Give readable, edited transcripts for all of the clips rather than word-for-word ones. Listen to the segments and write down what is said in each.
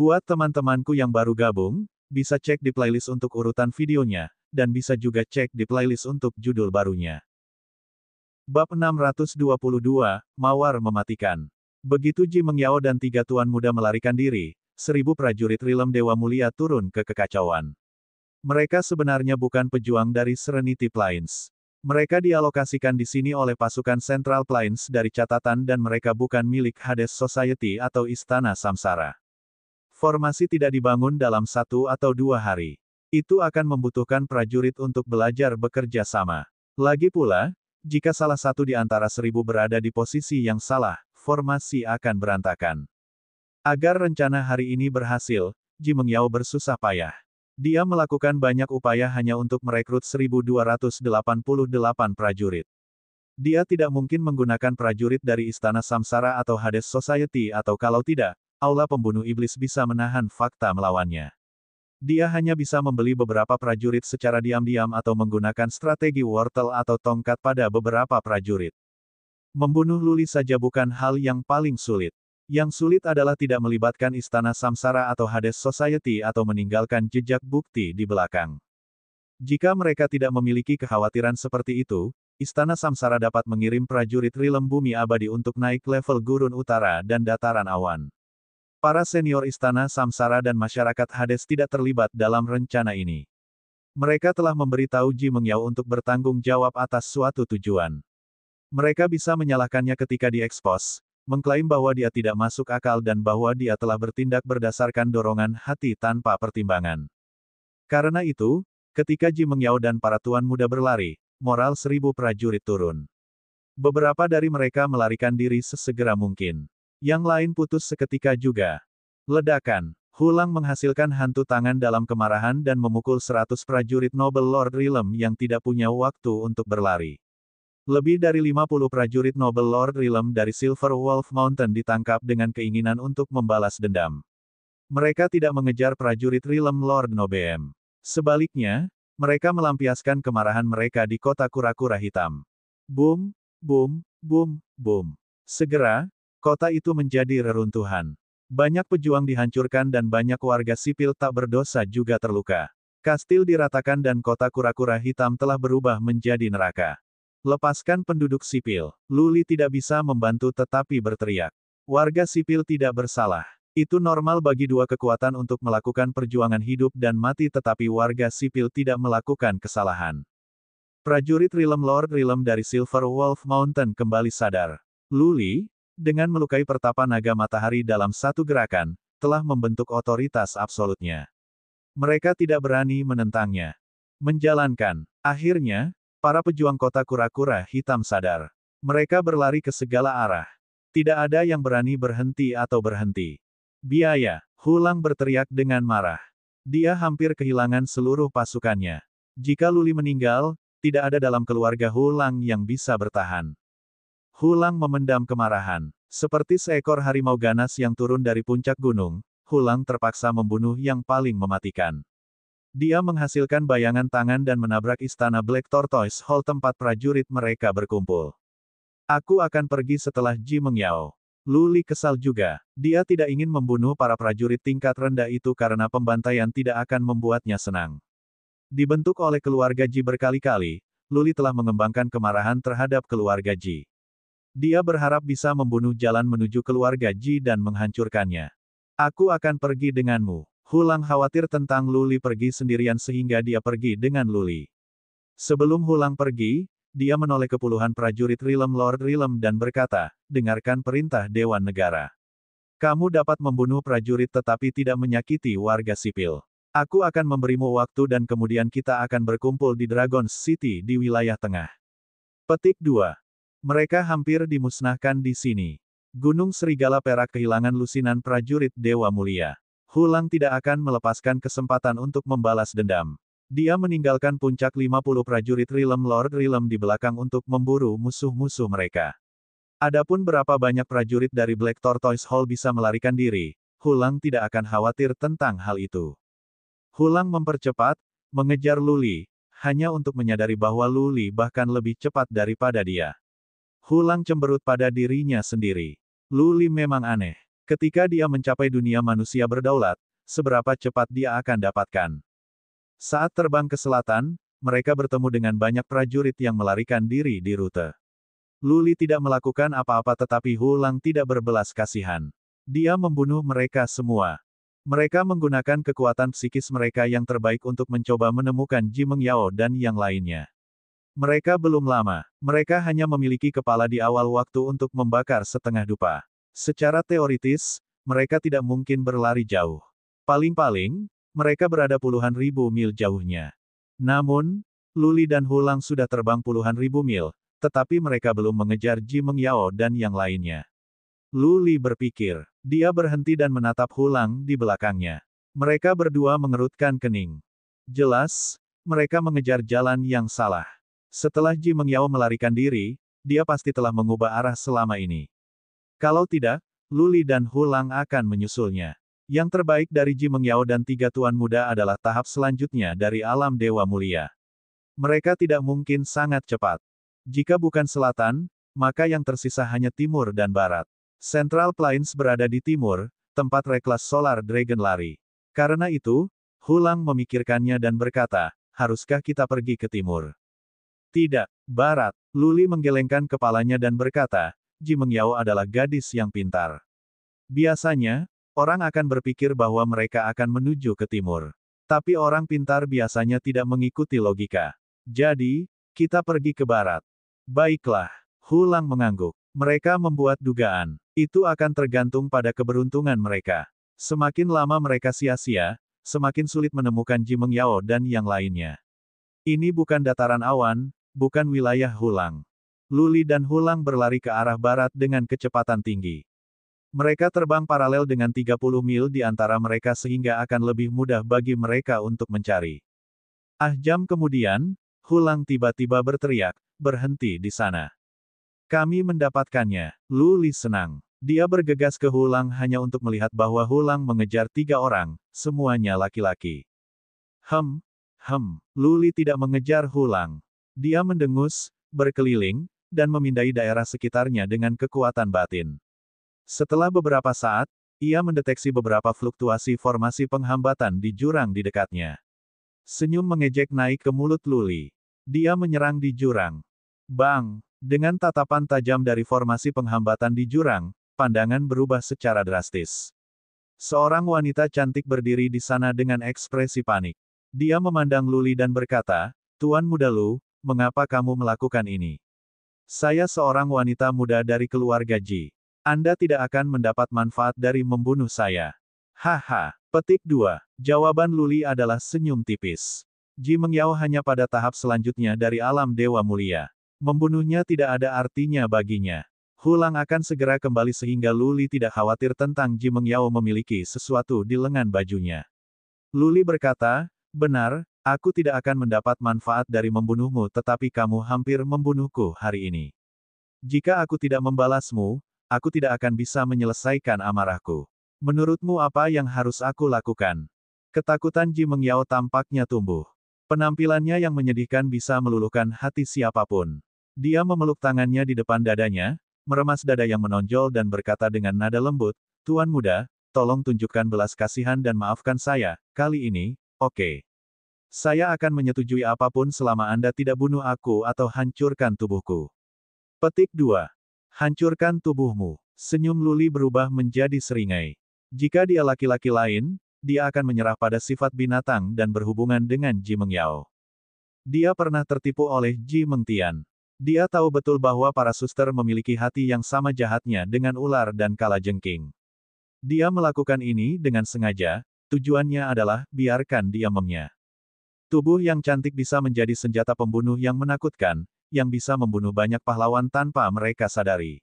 Buat teman-temanku yang baru gabung, bisa cek di playlist untuk urutan videonya, dan bisa juga cek di playlist untuk judul barunya. Bab 622, Mawar Mematikan. Begitu Ji Mengyao dan 3 tuan muda melarikan diri, 1000 prajurit Rilem Dewa Mulia turun ke kekacauan. Mereka sebenarnya bukan pejuang dari Serenity Plains. Mereka dialokasikan di sini oleh pasukan Central Plains dari catatan dan mereka bukan milik Hades Society atau Istana Samsara. Formasi tidak dibangun dalam 1 atau 2 hari. Itu akan membutuhkan prajurit untuk belajar bekerja sama. Lagi pula, jika salah satu di antara 1000 berada di posisi yang salah, formasi akan berantakan. Agar rencana hari ini berhasil, Ji Mengyao bersusah payah. Dia melakukan banyak upaya hanya untuk merekrut 1288 prajurit. Dia tidak mungkin menggunakan prajurit dari Istana Samsara atau Hades Society atau kalau tidak, Aula Pembunuh Iblis bisa menahan fakta melawannya. Dia hanya bisa membeli beberapa prajurit secara diam-diam atau menggunakan strategi wortel atau tongkat pada beberapa prajurit. Membunuh Luli saja bukan hal yang paling sulit. Yang sulit adalah tidak melibatkan Istana Samsara atau Hades Society atau meninggalkan jejak bukti di belakang. Jika mereka tidak memiliki kekhawatiran seperti itu, Istana Samsara dapat mengirim prajurit Rilem Bumi Abadi untuk naik level Gurun Utara dan Dataran Awan. Para senior Istana Samsara dan masyarakat Hades tidak terlibat dalam rencana ini. Mereka telah memberitahu Ji Mengyao untuk bertanggung jawab atas suatu tujuan. Mereka bisa menyalahkannya ketika diekspos, mengklaim bahwa dia tidak masuk akal dan bahwa dia telah bertindak berdasarkan dorongan hati tanpa pertimbangan. Karena itu, ketika Ji Mengyao dan para tuan muda berlari, moral 1000 prajurit turun. Beberapa dari mereka melarikan diri sesegera mungkin. Yang lain putus seketika juga. Ledakan. Hulang menghasilkan hantu tangan dalam kemarahan dan memukul 100 prajurit Noble Lord Rilem yang tidak punya waktu untuk berlari. Lebih dari 50 prajurit Noble Lord Rilem dari Silver Wolf Mountain ditangkap dengan keinginan untuk membalas dendam. Mereka tidak mengejar prajurit Rilem Lord Nobeem. Sebaliknya, mereka melampiaskan kemarahan mereka di kota kura-kura hitam. Boom, boom, boom, boom. Segera, kota itu menjadi reruntuhan. Banyak pejuang dihancurkan dan banyak warga sipil tak berdosa juga terluka. Kastil diratakan dan kota kura-kura hitam telah berubah menjadi neraka. Lepaskan penduduk sipil. Luli tidak bisa membantu tetapi berteriak. Warga sipil tidak bersalah. Itu normal bagi dua kekuatan untuk melakukan perjuangan hidup dan mati tetapi warga sipil tidak melakukan kesalahan. Prajurit Rilem Lord Rilem dari Silver Wolf Mountain kembali sadar. Luli, dengan melukai pertapa naga matahari dalam satu gerakan, telah membentuk otoritas absolutnya. Mereka tidak berani menentangnya. Menjalankan. Akhirnya, para pejuang kota kura-kura hitam sadar. Mereka berlari ke segala arah. Tidak ada yang berani berhenti atau berhenti. Biaya. Hulang berteriak dengan marah. Dia hampir kehilangan seluruh pasukannya. Jika Luli meninggal, tidak ada dalam keluarga Hulang yang bisa bertahan. Hulang memendam kemarahan. Seperti seekor harimau ganas yang turun dari puncak gunung, Hulang terpaksa membunuh yang paling mematikan. Dia menghasilkan bayangan tangan dan menabrak istana Black Tortoise Hall tempat prajurit mereka berkumpul. Aku akan pergi setelah Ji Mengyao. Luli kesal juga. Dia tidak ingin membunuh para prajurit tingkat rendah itu karena pembantaian tidak akan membuatnya senang. Dibentuk oleh keluarga Ji berkali-kali, Luli telah mengembangkan kemarahan terhadap keluarga Ji. Dia berharap bisa membunuh jalan menuju keluarga Ji dan menghancurkannya. Aku akan pergi denganmu. Hulang khawatir tentang Luli pergi sendirian sehingga dia pergi dengan Luli. Sebelum Hulang pergi, dia menoleh ke puluhan prajurit Rilem Lord Rilem dan berkata, dengarkan perintah Dewan Negara. Kamu dapat membunuh prajurit tetapi tidak menyakiti warga sipil. Aku akan memberimu waktu dan kemudian kita akan berkumpul di Dragon City di wilayah tengah. Petik 2. Mereka hampir dimusnahkan di sini. Gunung Serigala Perak kehilangan lusinan prajurit Dewa Mulia. Hulang tidak akan melepaskan kesempatan untuk membalas dendam. Dia meninggalkan puncak 50 prajurit Rilem Lord Rilem di belakang untuk memburu musuh-musuh mereka. Adapun berapa banyak prajurit dari Black Tortoise Hall bisa melarikan diri, Hulang tidak akan khawatir tentang hal itu. Hulang mempercepat, mengejar Luli, hanya untuk menyadari bahwa Luli bahkan lebih cepat daripada dia. Hulang cemberut pada dirinya sendiri. Luli memang aneh. Ketika dia mencapai dunia manusia berdaulat, seberapa cepat dia akan dapatkan. Saat terbang ke selatan, mereka bertemu dengan banyak prajurit yang melarikan diri di rute. Luli tidak melakukan apa-apa tetapi Hulang tidak berbelas kasihan. Dia membunuh mereka semua. Mereka menggunakan kekuatan psikis mereka yang terbaik untuk mencoba menemukan Ji Mengyao dan yang lainnya. Mereka belum lama. Mereka hanya memiliki kepala di awal waktu untuk membakar setengah dupa. Secara teoritis, mereka tidak mungkin berlari jauh. Paling-paling, mereka berada puluhan ribu mil jauhnya. Namun, Luli dan Hulang sudah terbang puluhan ribu mil, tetapi mereka belum mengejar Ji Mengyao dan yang lainnya. Luli berpikir. Dia berhenti dan menatap Hulang di belakangnya. Mereka berdua mengerutkan kening. Jelas, mereka mengejar jalan yang salah. Setelah Ji Mengyao melarikan diri, dia pasti telah mengubah arah selama ini. Kalau tidak, Luli dan Hulang akan menyusulnya. Yang terbaik dari Ji Mengyao dan tiga tuan muda adalah tahap selanjutnya dari alam dewa mulia. Mereka tidak mungkin sangat cepat. Jika bukan selatan, maka yang tersisa hanya timur dan barat. Central Plains berada di timur, tempat reklas Solar Dragon lari. Karena itu, Hulang memikirkannya dan berkata, haruskah kita pergi ke timur? Tidak, barat. Luli menggelengkan kepalanya dan berkata, Ji Mengyao adalah gadis yang pintar. Biasanya, orang akan berpikir bahwa mereka akan menuju ke timur. Tapi orang pintar biasanya tidak mengikuti logika. Jadi, kita pergi ke barat. Baiklah. Hulang mengangguk. Mereka membuat dugaan. Itu akan tergantung pada keberuntungan mereka. Semakin lama mereka sia-sia, semakin sulit menemukan Ji Mengyao dan yang lainnya. Ini bukan dataran awan, bukan wilayah Hulang. Luli dan Hulang berlari ke arah barat dengan kecepatan tinggi. Mereka terbang paralel dengan 30 mil di antara mereka sehingga akan lebih mudah bagi mereka untuk mencari. Jam kemudian, Hulang tiba-tiba berteriak, berhenti di sana. Kami mendapatkannya. Luli senang. Dia bergegas ke Hulang hanya untuk melihat bahwa Hulang mengejar 3 orang, semuanya laki-laki. Luli tidak mengejar Hulang. Dia mendengus, berkeliling, dan memindai daerah sekitarnya dengan kekuatan batin. Setelah beberapa saat, ia mendeteksi beberapa fluktuasi formasi penghambatan di jurang di dekatnya. Senyum mengejek naik ke mulut Luli. Dia menyerang di jurang. Bang! Dengan tatapan tajam dari formasi penghambatan di jurang, pandangan berubah secara drastis. Seorang wanita cantik berdiri di sana dengan ekspresi panik. Dia memandang Luli dan berkata, Tuan muda Lu, mengapa kamu melakukan ini? Saya seorang wanita muda dari keluarga Ji. Anda tidak akan mendapat manfaat dari membunuh saya. Haha. Petik 2. Jawaban Luli adalah senyum tipis. Ji Mengyao hanya pada tahap selanjutnya dari alam dewa mulia. Membunuhnya tidak ada artinya baginya. Hulang akan segera kembali sehingga Luli tidak khawatir tentang Ji Mengyao memiliki sesuatu di lengan bajunya. Luli berkata, benar, aku tidak akan mendapat manfaat dari membunuhmu tetapi kamu hampir membunuhku hari ini. Jika aku tidak membalasmu, aku tidak akan bisa menyelesaikan amarahku. Menurutmu apa yang harus aku lakukan? Ketakutan Ji Mengyao tampaknya tumbuh. Penampilannya yang menyedihkan bisa meluluhkan hati siapapun. Dia memeluk tangannya di depan dadanya, meremas dada yang menonjol dan berkata dengan nada lembut, Tuan muda, tolong tunjukkan belas kasihan dan maafkan saya, kali ini, oke. Saya akan menyetujui apapun selama Anda tidak bunuh aku atau hancurkan tubuhku. Petik 2. Hancurkan tubuhmu. Senyum Luli berubah menjadi seringai. Jika dia laki-laki lain, dia akan menyerah pada sifat binatang dan berhubungan dengan Ji Mengyao. Dia pernah tertipu oleh Ji Mengtian. Dia tahu betul bahwa para suster memiliki hati yang sama jahatnya dengan ular dan kalajengking. Dia melakukan ini dengan sengaja, tujuannya adalah biarkan dia memnya. Tubuh yang cantik bisa menjadi senjata pembunuh yang menakutkan, yang bisa membunuh banyak pahlawan tanpa mereka sadari.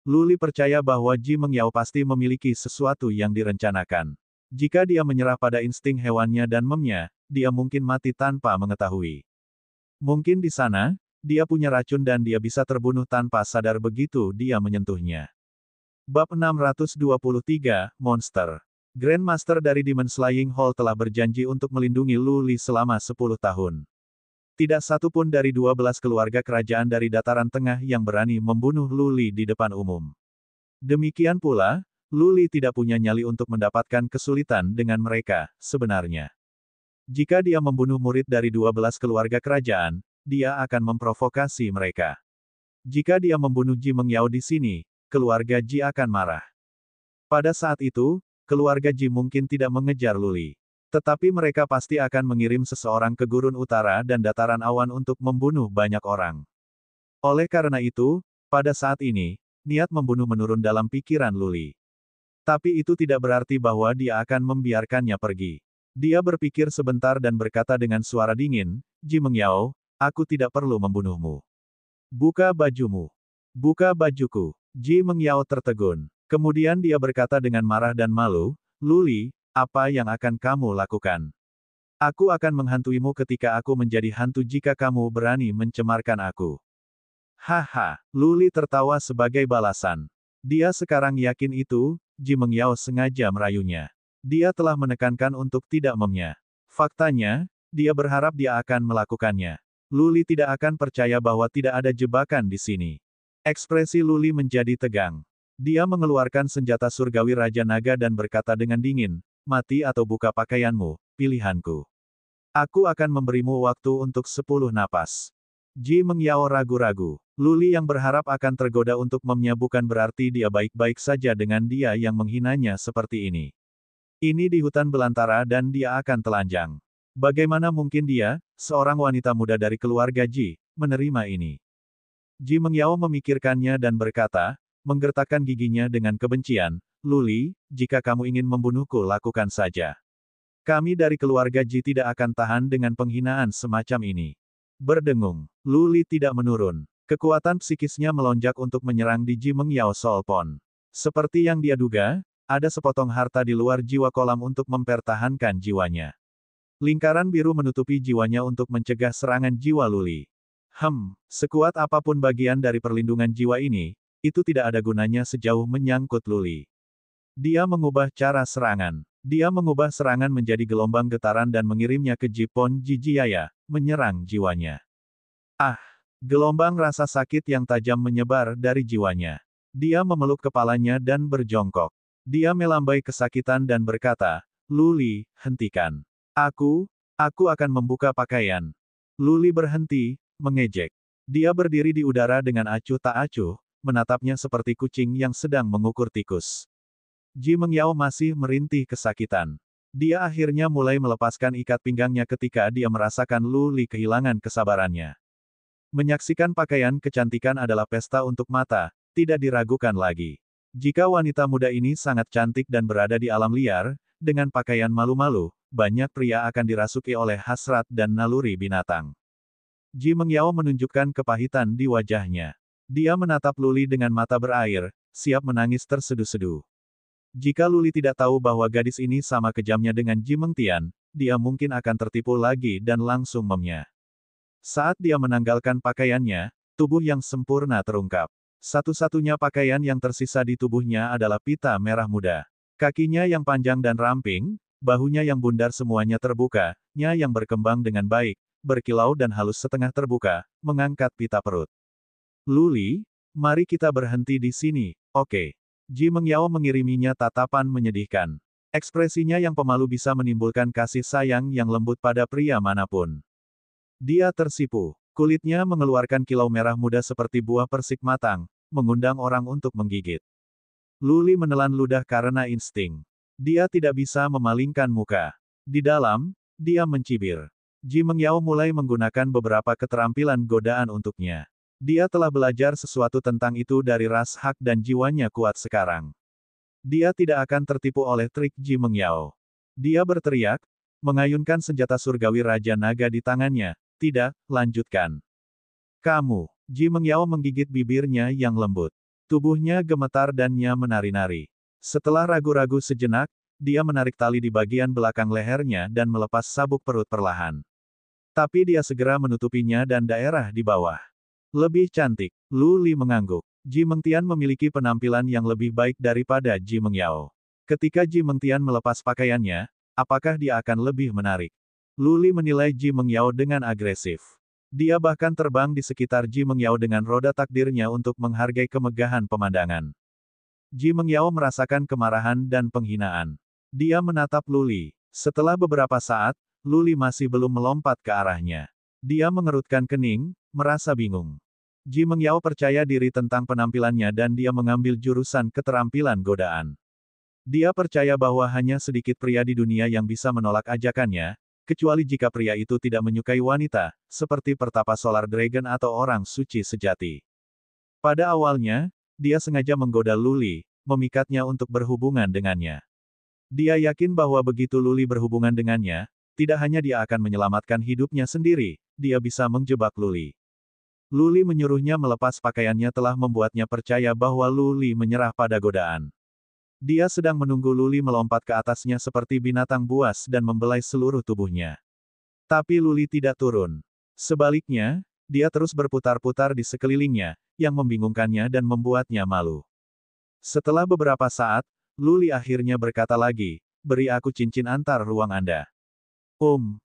Luli percaya bahwa Ji Mengyao pasti memiliki sesuatu yang direncanakan. Jika dia menyerah pada insting hewannya dan memnya, dia mungkin mati tanpa mengetahui. Mungkin di sana, dia punya racun dan dia bisa terbunuh tanpa sadar begitu dia menyentuhnya. Bab 623, Monster. Grandmaster dari Demon Slaying Hall telah berjanji untuk melindungi Luli selama 10 tahun. Tidak satu pun dari 12 keluarga kerajaan dari Dataran Tengah yang berani membunuh Luli di depan umum. Demikian pula, Lu Li tidak punya nyali untuk mendapatkan kesulitan dengan mereka, sebenarnya. Jika dia membunuh murid dari 12 keluarga kerajaan, dia akan memprovokasi mereka. Jika dia membunuh Ji Mengyao di sini, keluarga Ji akan marah. Pada saat itu, keluarga Ji mungkin tidak mengejar Lu Li. Tetapi mereka pasti akan mengirim seseorang ke gurun utara dan dataran awan untuk membunuh banyak orang. Oleh karena itu, pada saat ini, niat membunuh menurun dalam pikiran Lu Li. Tapi itu tidak berarti bahwa dia akan membiarkannya pergi. Dia berpikir sebentar dan berkata dengan suara dingin, Ji Mengyao, aku tidak perlu membunuhmu. Buka bajumu. Buka bajuku. Ji Mengyao tertegun. Kemudian dia berkata dengan marah dan malu, Lu Li, apa yang akan kamu lakukan? Aku akan menghantuimu ketika aku menjadi hantu jika kamu berani mencemarkan aku. Haha, Lu Li tertawa sebagai balasan. Dia sekarang yakin itu, Ji Mengyao sengaja merayunya. Dia telah menekankan untuk tidak memnya. Faktanya, dia berharap dia akan melakukannya. Lu Li tidak akan percaya bahwa tidak ada jebakan di sini. Ekspresi Lu Li menjadi tegang. Dia mengeluarkan senjata surgawi Raja Naga dan berkata dengan dingin, mati atau buka pakaianmu, pilihanku. Aku akan memberimu waktu untuk 10 napas. Ji Mengyao ragu-ragu. Lu Li yang berharap akan tergoda untuk memnya bukan berarti dia baik-baik saja dengan dia yang menghinanya seperti ini. Ini di hutan belantara dan dia akan telanjang. Bagaimana mungkin dia, seorang wanita muda dari keluarga Ji, menerima ini? Ji Mengyao memikirkannya dan berkata, menggertakkan giginya dengan kebencian, Lu Li, jika kamu ingin membunuhku lakukan saja. Kami dari keluarga Ji tidak akan tahan dengan penghinaan semacam ini. Berdengung, Lu Li tidak menurun. Kekuatan psikisnya melonjak untuk menyerang di Ji Mengyao Solpon. Seperti yang dia duga, ada sepotong harta di luar jiwa kolam untuk mempertahankan jiwanya. Lingkaran biru menutupi jiwanya untuk mencegah serangan jiwa Lu Li. Sekuat apapun bagian dari perlindungan jiwa ini, itu tidak ada gunanya sejauh menyangkut Lu Li. Dia mengubah cara serangan. Dia mengubah serangan menjadi gelombang getaran dan mengirimnya ke Jipon Jijiaya, menyerang jiwanya. Gelombang rasa sakit yang tajam menyebar dari jiwanya. Dia memeluk kepalanya dan berjongkok. Dia melambai kesakitan dan berkata, Lu Li, hentikan. Aku akan membuka pakaian. Lu Li berhenti, mengejek. Dia berdiri di udara dengan acuh tak acuh, menatapnya seperti kucing yang sedang mengukur tikus. Ji Mengyao masih merintih kesakitan. Dia akhirnya mulai melepaskan ikat pinggangnya ketika dia merasakan Lu Li kehilangan kesabarannya. Menyaksikan pakaian kecantikan adalah pesta untuk mata, tidak diragukan lagi. Jika wanita muda ini sangat cantik dan berada di alam liar, dengan pakaian malu-malu, banyak pria akan dirasuki oleh hasrat dan naluri binatang. Ji Mengyao menunjukkan kepahitan di wajahnya. Dia menatap Lu Li dengan mata berair, siap menangis terseduh-seduh. Jika Lu Li tidak tahu bahwa gadis ini sama kejamnya dengan Ji Mengtian, dia mungkin akan tertipu lagi dan langsung memnya. Saat dia menanggalkan pakaiannya, tubuh yang sempurna terungkap. Satu-satunya pakaian yang tersisa di tubuhnya adalah pita merah muda. Kakinya yang panjang dan ramping, bahunya yang bundar semuanya terbuka, nya yang berkembang dengan baik, berkilau dan halus setengah terbuka, mengangkat pita perut. Lu Li, mari kita berhenti di sini, oke. Ji Mengyao mengiriminya tatapan menyedihkan. Ekspresinya yang pemalu bisa menimbulkan kasih sayang yang lembut pada pria manapun. Dia tersipu. Kulitnya mengeluarkan kilau merah muda seperti buah persik matang, mengundang orang untuk menggigit. Lu Li menelan ludah karena insting. Dia tidak bisa memalingkan muka. Di dalam, dia mencibir. Ji Mengyao mulai menggunakan beberapa keterampilan godaan untuknya. Dia telah belajar sesuatu tentang itu dari ras hak dan jiwanya kuat sekarang. Dia tidak akan tertipu oleh trik Ji Mengyao. Dia berteriak, mengayunkan senjata surgawi Raja Naga di tangannya. Tidak, lanjutkan. Kamu. Ji Mengyao menggigit bibirnya yang lembut. Tubuhnya gemetar dan nya menari-nari. Setelah ragu-ragu sejenak, dia menarik tali di bagian belakang lehernya dan melepas sabuk perut perlahan. Tapi dia segera menutupinya dan daerah di bawah. Lebih cantik. Lu Li mengangguk. Ji Mengtian memiliki penampilan yang lebih baik daripada Ji Mengyao. Ketika Ji Mengtian melepas pakaiannya, apakah dia akan lebih menarik? Lu Li menilai Ji Mengyao dengan agresif. Dia bahkan terbang di sekitar Ji Mengyao dengan roda takdirnya untuk menghargai kemegahan pemandangan. Ji Mengyao merasakan kemarahan dan penghinaan. Dia menatap Luli. Setelah beberapa saat, Luli masih belum melompat ke arahnya. Dia mengerutkan kening, merasa bingung. Ji Mengyao percaya diri tentang penampilannya dan dia mengambil jurusan keterampilan godaan. Dia percaya bahwa hanya sedikit pria di dunia yang bisa menolak ajakannya, kecuali jika pria itu tidak menyukai wanita, seperti pertapa Solar Dragon atau orang suci sejati. Pada awalnya, dia sengaja menggoda Luli, memikatnya untuk berhubungan dengannya. Dia yakin bahwa begitu Luli berhubungan dengannya, tidak hanya dia akan menyelamatkan hidupnya sendiri, dia bisa menjebak Luli. Luli menyuruhnya melepas pakaiannya telah membuatnya percaya bahwa Luli menyerah pada godaan. Dia sedang menunggu Luli melompat ke atasnya seperti binatang buas dan membelai seluruh tubuhnya. Tapi Luli tidak turun. Sebaliknya, dia terus berputar-putar di sekelilingnya, yang membingungkannya dan membuatnya malu. Setelah beberapa saat, Luli akhirnya berkata lagi, "Beri aku cincin antar ruang Anda."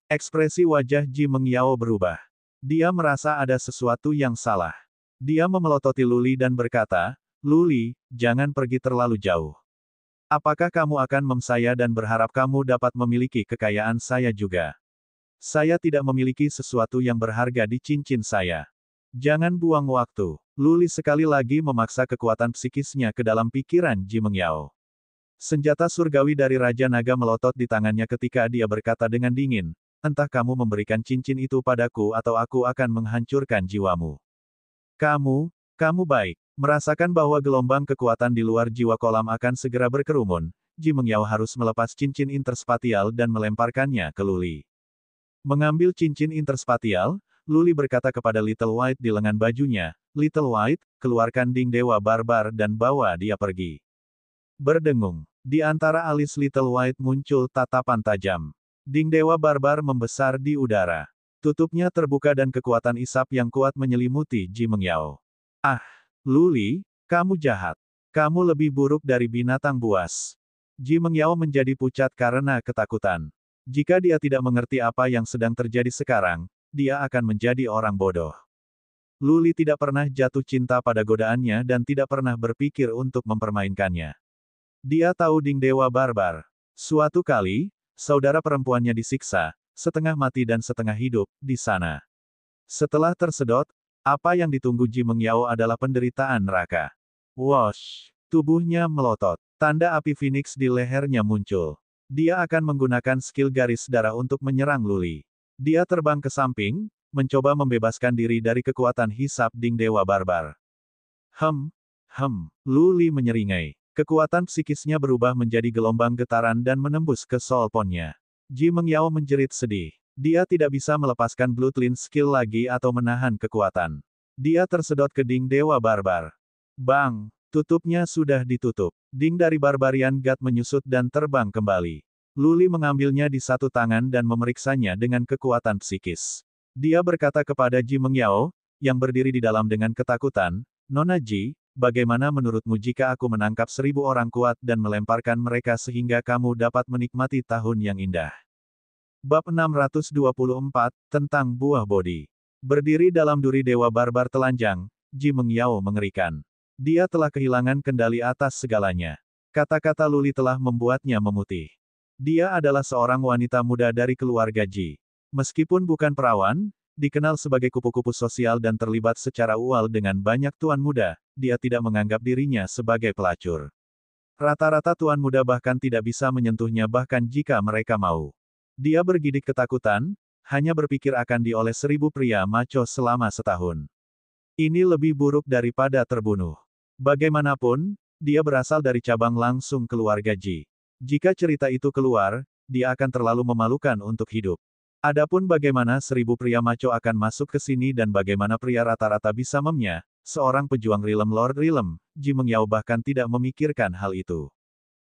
Ekspresi wajah Ji Mengyao berubah. Dia merasa ada sesuatu yang salah. Dia memelototi Luli dan berkata, "Luli, jangan pergi terlalu jauh. Apakah kamu akan saya dan berharap kamu dapat memiliki kekayaan saya juga? Saya tidak memiliki sesuatu yang berharga di cincin saya. Jangan buang waktu." Luli sekali lagi memaksa kekuatan psikisnya ke dalam pikiran Ji Mengyao. Senjata surgawi dari Raja Naga melotot di tangannya ketika dia berkata dengan dingin, "Entah kamu memberikan cincin itu padaku atau aku akan menghancurkan jiwamu." Kamu baik. Merasakan bahwa gelombang kekuatan di luar jiwa kolam akan segera berkerumun, Ji Mengyao harus melepas cincin interspatial dan melemparkannya ke Luli. Mengambil cincin interspatial, Luli berkata kepada Little White di lengan bajunya, "Little White, keluarkan Ding Dewa Barbar dan bawa dia pergi." Berdengung. Di antara alis Little White muncul tatapan tajam. Ding Dewa Barbar membesar di udara. Tutupnya terbuka dan kekuatan isap yang kuat menyelimuti Ji Mengyao. "Ah, Luli, kamu jahat. Kamu lebih buruk dari binatang buas." Ji Mengyao menjadi pucat karena ketakutan. Jika dia tidak mengerti apa yang sedang terjadi sekarang, dia akan menjadi orang bodoh. Luli tidak pernah jatuh cinta pada godaannya dan tidak pernah berpikir untuk mempermainkannya. Dia tahu Ding Dewa Barbar. Suatu kali, saudara perempuannya disiksa, setengah mati dan setengah hidup, di sana. Setelah tersedot, apa yang ditunggu Ji Mengyao adalah penderitaan neraka. Wosh! Tubuhnya melotot. Tanda api Phoenix di lehernya muncul. Dia akan menggunakan skill garis darah untuk menyerang Luli. Dia terbang ke samping, mencoba membebaskan diri dari kekuatan hisap Ding Dewa Barbar. Luli menyeringai. Kekuatan psikisnya berubah menjadi gelombang getaran dan menembus ke solponnya. Ji Mengyao menjerit sedih. Dia tidak bisa melepaskan Bloodline skill lagi atau menahan kekuatan. Dia tersedot ke Ding Dewa Barbar. Bang! Tutupnya sudah ditutup. Ding dari Barbarian God menyusut dan terbang kembali. Luli mengambilnya di satu tangan dan memeriksanya dengan kekuatan psikis. Dia berkata kepada Ji Mengyao, yang berdiri di dalam dengan ketakutan, "Nona Ji, bagaimana menurutmu jika aku menangkap 1000 orang kuat dan melemparkan mereka sehingga kamu dapat menikmati tahun yang indah?" Bab 624, tentang buah bodi. Berdiri dalam duri Dewa Barbar telanjang, Ji Mengyao mengerikan. Dia telah kehilangan kendali atas segalanya. Kata-kata Luli telah membuatnya memutih. Dia adalah seorang wanita muda dari keluarga Ji. Meskipun bukan perawan, dikenal sebagai kupu-kupu sosial dan terlibat secara ual dengan banyak tuan muda, dia tidak menganggap dirinya sebagai pelacur. Rata-rata tuan muda bahkan tidak bisa menyentuhnya bahkan jika mereka mau. Dia bergidik ketakutan, hanya berpikir akan dioles 1000 pria maco selama setahun. Ini lebih buruk daripada terbunuh. Bagaimanapun, dia berasal dari cabang langsung keluarga Ji. Jika cerita itu keluar, dia akan terlalu memalukan untuk hidup. Adapun bagaimana 1000 pria maco akan masuk ke sini dan bagaimana pria rata-rata bisa memnya, seorang pejuang Rilem Lord Rilem, Ji Mengyao bahkan tidak memikirkan hal itu.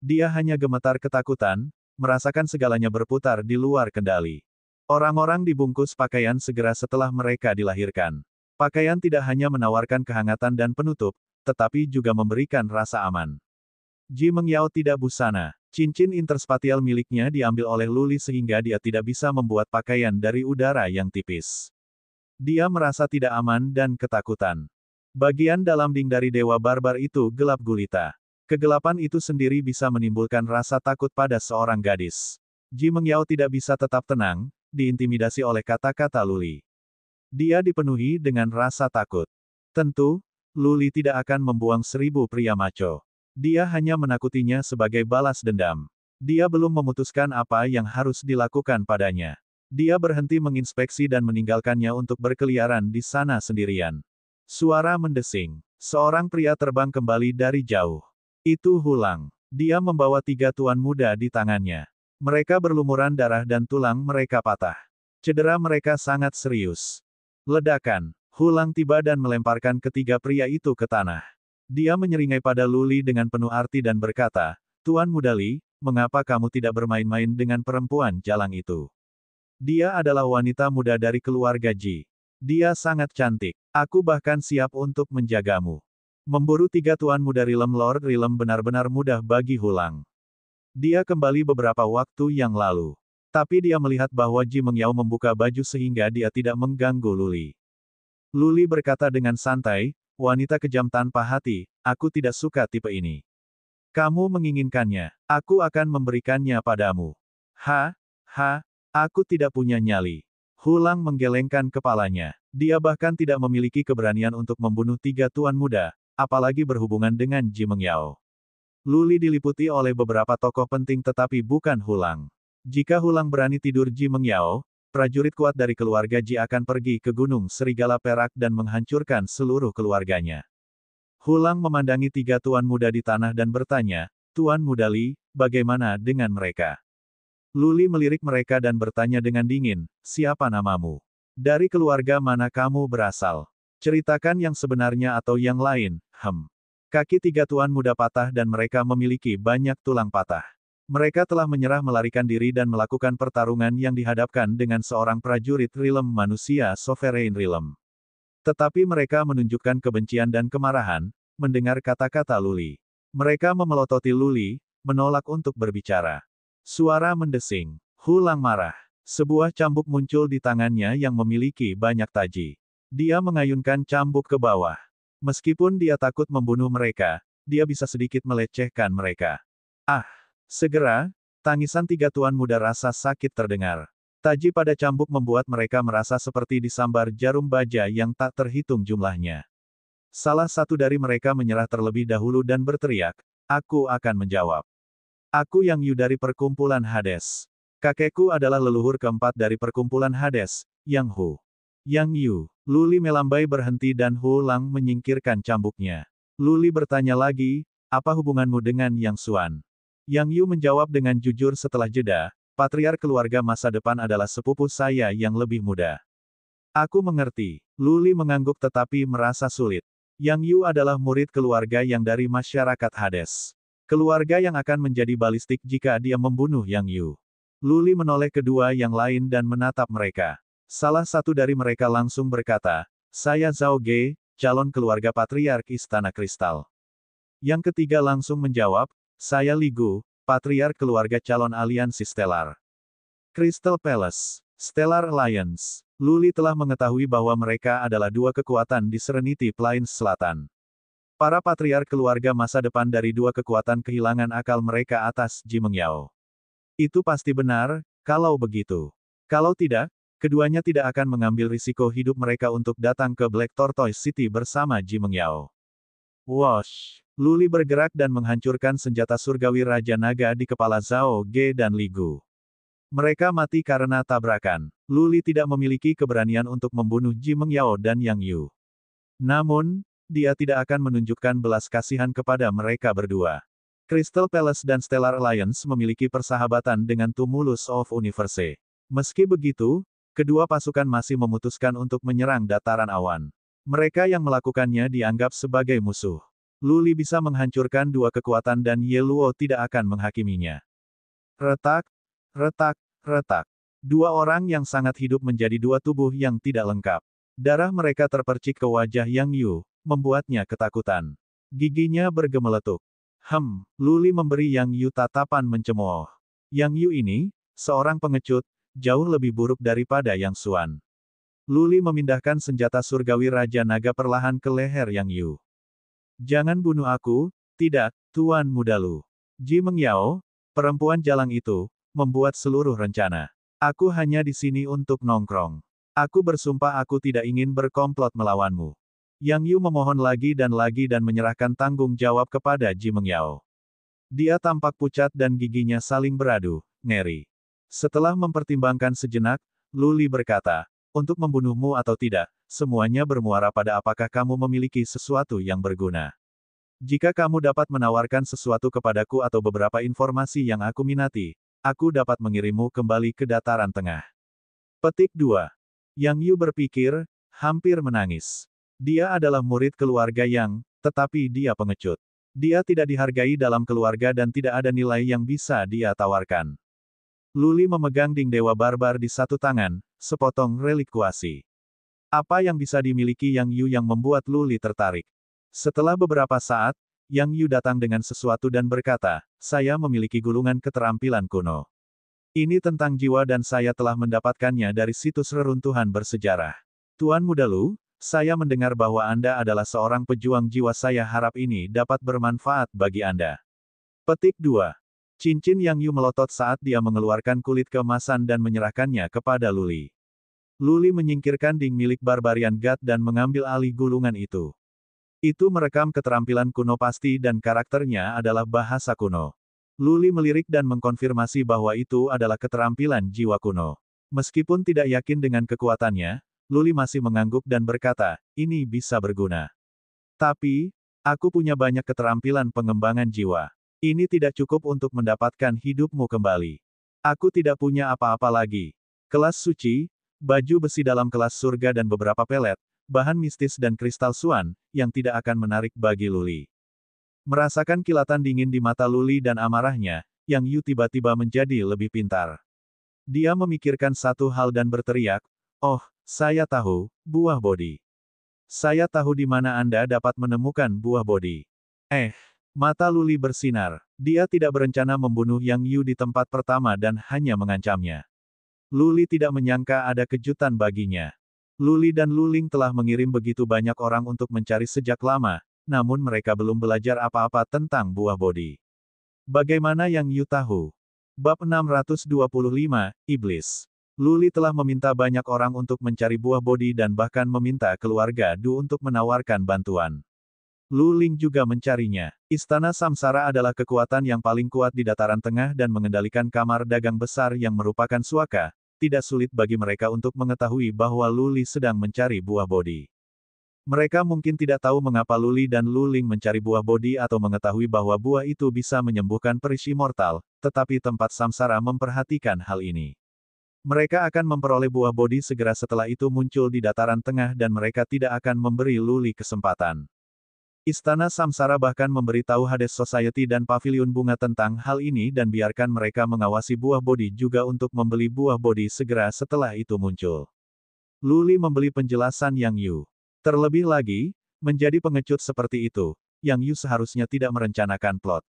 Dia hanya gemetar ketakutan, merasakan segalanya berputar di luar kendali. Orang-orang dibungkus pakaian segera setelah mereka dilahirkan. Pakaian tidak hanya menawarkan kehangatan dan penutup, tetapi juga memberikan rasa aman. Ji Mengyao tidak busana. Cincin interspatial miliknya diambil oleh Luli sehingga dia tidak bisa membuat pakaian dari udara yang tipis. Dia merasa tidak aman dan ketakutan. Bagian dalam Ding dari Dewa Barbar itu gelap gulita. Kegelapan itu sendiri bisa menimbulkan rasa takut pada seorang gadis. Ji Mengyao tidak bisa tetap tenang, diintimidasi oleh kata-kata Luli. Dia dipenuhi dengan rasa takut. Tentu, Luli tidak akan membuang 1000 pria maco. Dia hanya menakutinya sebagai balas dendam. Dia belum memutuskan apa yang harus dilakukan padanya. Dia berhenti menginspeksi dan meninggalkannya untuk berkeliaran di sana sendirian. Suara mendesing. Seorang pria terbang kembali dari jauh. Itu Hulang. Dia membawa 3 tuan muda di tangannya. Mereka berlumuran darah dan tulang mereka patah. Cedera mereka sangat serius. Ledakan. Hulang tiba dan melemparkan ketiga pria itu ke tanah. Dia menyeringai pada Luli dengan penuh arti dan berkata, "Tuan Muda Li, mengapa kamu tidak bermain-main dengan perempuan jalang itu? Dia adalah wanita muda dari keluarga Ji. Dia sangat cantik. Aku bahkan siap untuk menjagamu." Memburu 3 tuan muda Rilem Lord Rilem benar-benar mudah bagi Hulang. Dia kembali beberapa waktu yang lalu. Tapi dia melihat bahwa Ji Mengyao membuka baju sehingga dia tidak mengganggu Luli. Luli berkata dengan santai, "Wanita kejam tanpa hati, aku tidak suka tipe ini. Kamu menginginkannya, aku akan memberikannya padamu." Aku tidak punya nyali." Hulang menggelengkan kepalanya. Dia bahkan tidak memiliki keberanian untuk membunuh 3 tuan muda, apalagi berhubungan dengan Ji Mengyao. Luli diliputi oleh beberapa tokoh penting tetapi bukan Hulang. Jika Hulang berani tidur Ji Mengyao, prajurit kuat dari keluarga Ji akan pergi ke Gunung Serigala Perak dan menghancurkan seluruh keluarganya. Hulang memandangi 3 tuan muda di tanah dan bertanya, "Tuan Muda Li, bagaimana dengan mereka?" Luli melirik mereka dan bertanya dengan dingin, "Siapa namamu? Dari keluarga mana kamu berasal? Ceritakan yang sebenarnya atau yang lain." Kaki 3 tuan muda patah dan mereka memiliki banyak tulang patah. Mereka telah menyerah melarikan diri dan melakukan pertarungan yang dihadapkan dengan seorang prajurit Rilem manusia Sovereign Rilem. Tetapi mereka menunjukkan kebencian dan kemarahan, mendengar kata-kata Luli. Mereka memelototi Luli, menolak untuk berbicara. Suara mendesing. Hulang marah. Sebuah cambuk muncul di tangannya yang memiliki banyak taji. Dia mengayunkan cambuk ke bawah. Meskipun dia takut membunuh mereka, dia bisa sedikit melecehkan mereka. Segera, tangisan 3 tuan muda rasa sakit terdengar. Taji pada cambuk membuat mereka merasa seperti disambar jarum baja yang tak terhitung jumlahnya. Salah satu dari mereka menyerah terlebih dahulu dan berteriak, "Aku akan menjawab. Aku Yang Yu dari perkumpulan Hades. Kakekku adalah leluhur keempat dari perkumpulan Hades, Yang Hu." "Yang Yu." Luli melambai berhenti dan Hulang menyingkirkan cambuknya. Luli bertanya lagi, "Apa hubunganmu dengan Yang Xuan?" Yang Yu menjawab dengan jujur setelah jeda, "Patriark keluarga masa depan adalah sepupu saya yang lebih muda." "Aku mengerti." Luli mengangguk tetapi merasa sulit. Yang Yu adalah murid keluarga yang dari masyarakat Hades. Keluarga yang akan menjadi balistik jika dia membunuh Yang Yu. Luli menoleh kedua yang lain dan menatap mereka. Salah satu dari mereka langsung berkata, "Saya Zhao Ge, calon keluarga Patriark Istana Kristal." Yang ketiga langsung menjawab, "Saya Li Gu, patriark keluarga calon aliansi Stellar Crystal Palace, Stellar Alliance." Luli telah mengetahui bahwa mereka adalah 2 kekuatan di Serenity Plains Selatan. Para patriark keluarga masa depan dari 2 kekuatan kehilangan akal mereka atas Ji Mengyao. Itu pasti benar, kalau begitu. Kalau tidak, keduanya tidak akan mengambil risiko hidup mereka untuk datang ke Black Tortoise City bersama Ji Mengyao. Wosh! Luli bergerak dan menghancurkan senjata surgawi Raja Naga di kepala Zhao Ge dan Li Gu. Mereka mati karena tabrakan. Luli tidak memiliki keberanian untuk membunuh Ji Mengyao dan Yang Yu. Namun, dia tidak akan menunjukkan belas kasihan kepada mereka berdua. Crystal Palace dan Stellar Alliance memiliki persahabatan dengan Tumulus of Universe. Meski begitu, kedua pasukan masih memutuskan untuk menyerang dataran awan. Mereka yang melakukannya dianggap sebagai musuh. Luli bisa menghancurkan 2 kekuatan dan Ye Luo tidak akan menghakiminya. Retak, retak, retak. 2 orang yang sangat hidup menjadi 2 tubuh yang tidak lengkap. Darah mereka terpercik ke wajah Yang Yu, membuatnya ketakutan. Giginya bergemeletuk. Luli memberi Yang Yu tatapan mencemooh. Yang Yu ini, seorang pengecut, jauh lebih buruk daripada Yang Xuan. Luli memindahkan senjata surgawi Raja Naga perlahan ke leher Yang Yu. "Jangan bunuh aku, tidak, Tuan Muda Lu. Ji Mengyao, perempuan jalang itu, membuat seluruh rencana. Aku hanya di sini untuk nongkrong. Aku bersumpah aku tidak ingin berkomplot melawanmu. Yang Yu memohon lagi dan menyerahkan tanggung jawab kepada Ji Mengyao. Dia tampak pucat dan giginya saling beradu, ngeri. Setelah mempertimbangkan sejenak, Lu Li berkata, untuk membunuhmu atau tidak, semuanya bermuara pada apakah kamu memiliki sesuatu yang berguna. Jika kamu dapat menawarkan sesuatu kepadaku atau beberapa informasi yang aku minati, aku dapat mengirimmu kembali ke dataran tengah. Petik 2. Yang Yu berpikir, hampir menangis. Dia adalah murid keluarga Yang, tetapi dia pengecut. Dia tidak dihargai dalam keluarga dan tidak ada nilai yang bisa dia tawarkan. Lu Li memegang Ding Dewa Barbar di satu tangan, sepotong relik kuasi. Apa yang bisa dimiliki Yang Yu yang membuat Lu Li tertarik? Setelah beberapa saat, Yang Yu datang dengan sesuatu dan berkata, saya memiliki gulungan keterampilan kuno. Ini tentang jiwa dan saya telah mendapatkannya dari situs reruntuhan bersejarah. Tuan Muda Lu, saya mendengar bahwa Anda adalah seorang pejuang jiwa, saya harap ini dapat bermanfaat bagi Anda. Petik 2. Cincin Yang Yu melotot saat dia mengeluarkan kulit keemasan dan menyerahkannya kepada Lu Li. Lu Li menyingkirkan ding milik Barbarian God dan mengambil alih gulungan itu. Itu merekam keterampilan kuno pasti dan karakternya adalah bahasa kuno. Lu Li melirik dan mengkonfirmasi bahwa itu adalah keterampilan jiwa kuno. Meskipun tidak yakin dengan kekuatannya, Lu Li masih mengangguk dan berkata, ini bisa berguna. Tapi, aku punya banyak keterampilan pengembangan jiwa. Ini tidak cukup untuk mendapatkan hidupmu kembali. Aku tidak punya apa-apa lagi. Kelas suci, baju besi dalam kelas surga dan beberapa pelet, bahan mistis dan kristal suan, yang tidak akan menarik bagi Lu Li. Merasakan kilatan dingin di mata Lu Li dan amarahnya, Yang Yu tiba-tiba menjadi lebih pintar. Dia memikirkan satu hal dan berteriak, oh, saya tahu, buah bodi. Saya tahu di mana Anda dapat menemukan buah bodi. Mata Lu Li bersinar. Dia tidak berencana membunuh Yang Yu di tempat pertama dan hanya mengancamnya. Lu Li tidak menyangka ada kejutan baginya. Lu Li dan Lu Ling telah mengirim begitu banyak orang untuk mencari sejak lama, namun mereka belum belajar apa-apa tentang buah bodi. Bagaimana Yang Yu tahu? Bab 625, Iblis. Lu Li telah meminta banyak orang untuk mencari buah bodi dan bahkan meminta keluarga Du untuk menawarkan bantuan. Lu Ling juga mencarinya. Istana Samsara adalah kekuatan yang paling kuat di dataran tengah dan mengendalikan kamar dagang besar yang merupakan suaka. Tidak sulit bagi mereka untuk mengetahui bahwa Lu Li sedang mencari buah bodi. Mereka mungkin tidak tahu mengapa Lu Li dan Lu Ling mencari buah bodi atau mengetahui bahwa buah itu bisa menyembuhkan peris immortal, tetapi tempat Samsara memperhatikan hal ini. Mereka akan memperoleh buah bodi segera setelah itu muncul di dataran tengah dan mereka tidak akan memberi Lu Li kesempatan. Istana Samsara bahkan memberitahu Hades Society dan Paviliun Bunga tentang hal ini dan biarkan mereka mengawasi buah bodi juga untuk membeli buah bodi segera setelah itu muncul. Lu Li membeli penjelasan Yang Yu. Terlebih lagi, menjadi pengecut seperti itu, Yang Yu seharusnya tidak merencanakan plot.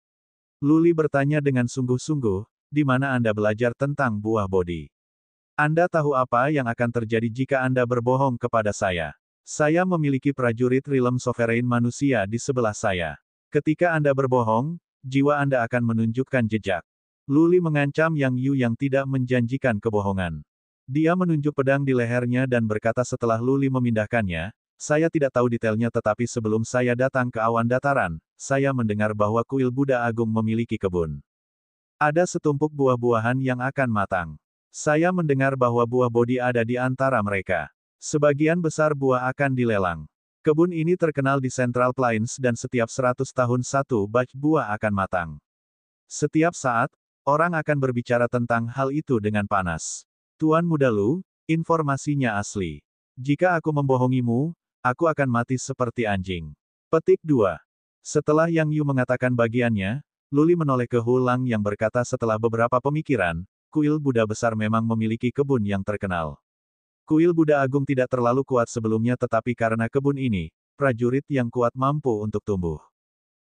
Lu Li bertanya dengan sungguh-sungguh, di mana Anda belajar tentang buah bodi? Anda tahu apa yang akan terjadi jika Anda berbohong kepada saya? Saya memiliki prajurit Realm Sovereign manusia di sebelah saya. Ketika Anda berbohong, jiwa Anda akan menunjukkan jejak. Lu Li mengancam Yang Yu yang tidak menjanjikan kebohongan. Dia menunjuk pedang di lehernya dan berkata setelah Lu Li memindahkannya, saya tidak tahu detailnya tetapi sebelum saya datang ke awan dataran, saya mendengar bahwa kuil Buddha Agung memiliki kebun. Ada setumpuk buah-buahan yang akan matang. Saya mendengar bahwa buah bodi ada di antara mereka. Sebagian besar buah akan dilelang. Kebun ini terkenal di Central Plains dan setiap 100 tahun satu batch buah akan matang. Setiap saat, orang akan berbicara tentang hal itu dengan panas. Tuan Muda Lu, informasinya asli. Jika aku membohongimu, aku akan mati seperti anjing. Petik 2. Setelah Yang Yu mengatakan bagiannya, Lu Li menoleh ke Hu Lang yang berkata setelah beberapa pemikiran, kuil Buddha besar memang memiliki kebun yang terkenal. Kuil Buddha Agung tidak terlalu kuat sebelumnya tetapi karena kebun ini, prajurit yang kuat mampu untuk tumbuh.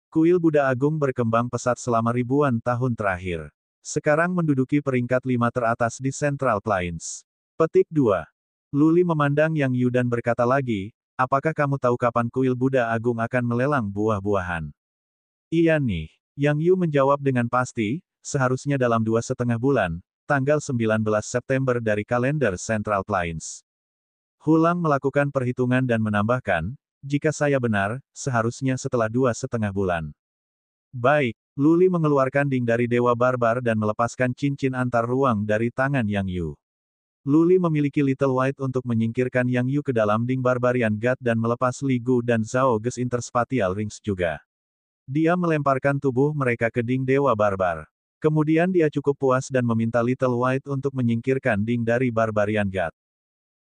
Kuil Buddha Agung berkembang pesat selama ribuan tahun terakhir. Sekarang menduduki peringkat 5 teratas di Central Plains. Petik 2. Lu Li memandang Yang Yu dan berkata lagi, apakah kamu tahu kapan kuil Buddha Agung akan melelang buah-buahan? Iya nih. Yang Yu menjawab dengan pasti, seharusnya dalam 2,5 bulan, tanggal 19 September dari kalender Central Plains. Hulang melakukan perhitungan dan menambahkan, jika saya benar, seharusnya setelah 2,5 bulan. Baik, Luli mengeluarkan ding dari Dewa Barbar dan melepaskan cincin antar ruang dari tangan Yang Yu. Luli memiliki Little White untuk menyingkirkan Yang Yu ke dalam ding Barbarian God dan melepas Li Gu dan Zhao Ges Interspatial Rings juga. Dia melemparkan tubuh mereka ke ding Dewa Barbar. Kemudian dia cukup puas dan meminta Little White untuk menyingkirkan ding dari Barbarian God.